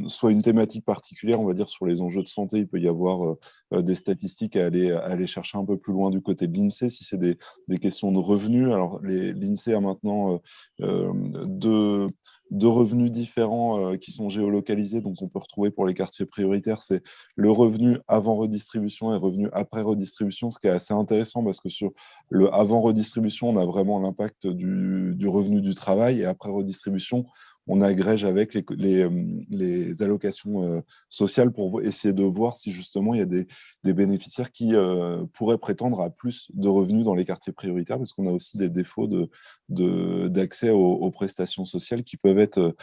Soit une thématique particulière, on va dire sur les enjeux de santé, il peut y avoir des statistiques à aller chercher un peu plus loin du côté de l'INSEE. Si c'est des questions de revenus, alors l'INSEE a maintenant deux revenus différents qui sont géolocalisés, donc on peut retrouver pour les quartiers prioritaires, c'est le revenu avant redistribution et revenu après redistribution, ce qui est assez intéressant parce que sur le avant redistribution, on a vraiment l'impact du revenu du travail, et après redistribution, on agrège avec les allocations sociales pour essayer de voir si justement il y a des bénéficiaires qui pourraient prétendre à plus de revenus dans les quartiers prioritaires, parce qu'on a aussi des défauts d'accès aux prestations sociales qui peuvent être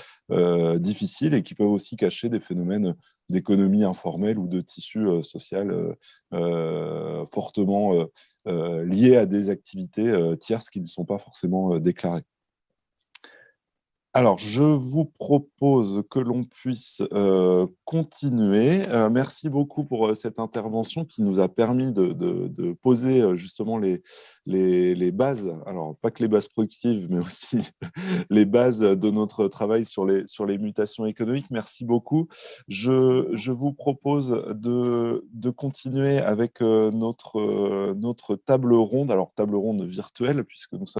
difficiles et qui peuvent aussi cacher des phénomènes d'économie informelle ou de tissu social fortement liés à des activités tierces qui ne sont pas forcément déclarées. Alors, je vous propose que l'on puisse continuer. Merci beaucoup pour cette intervention qui nous a permis de poser justement les bases, alors pas que les bases productives, mais aussi les bases de notre travail sur les mutations économiques. Merci beaucoup. Je vous propose de continuer avec notre table ronde, alors table ronde virtuelle, puisque nous sommes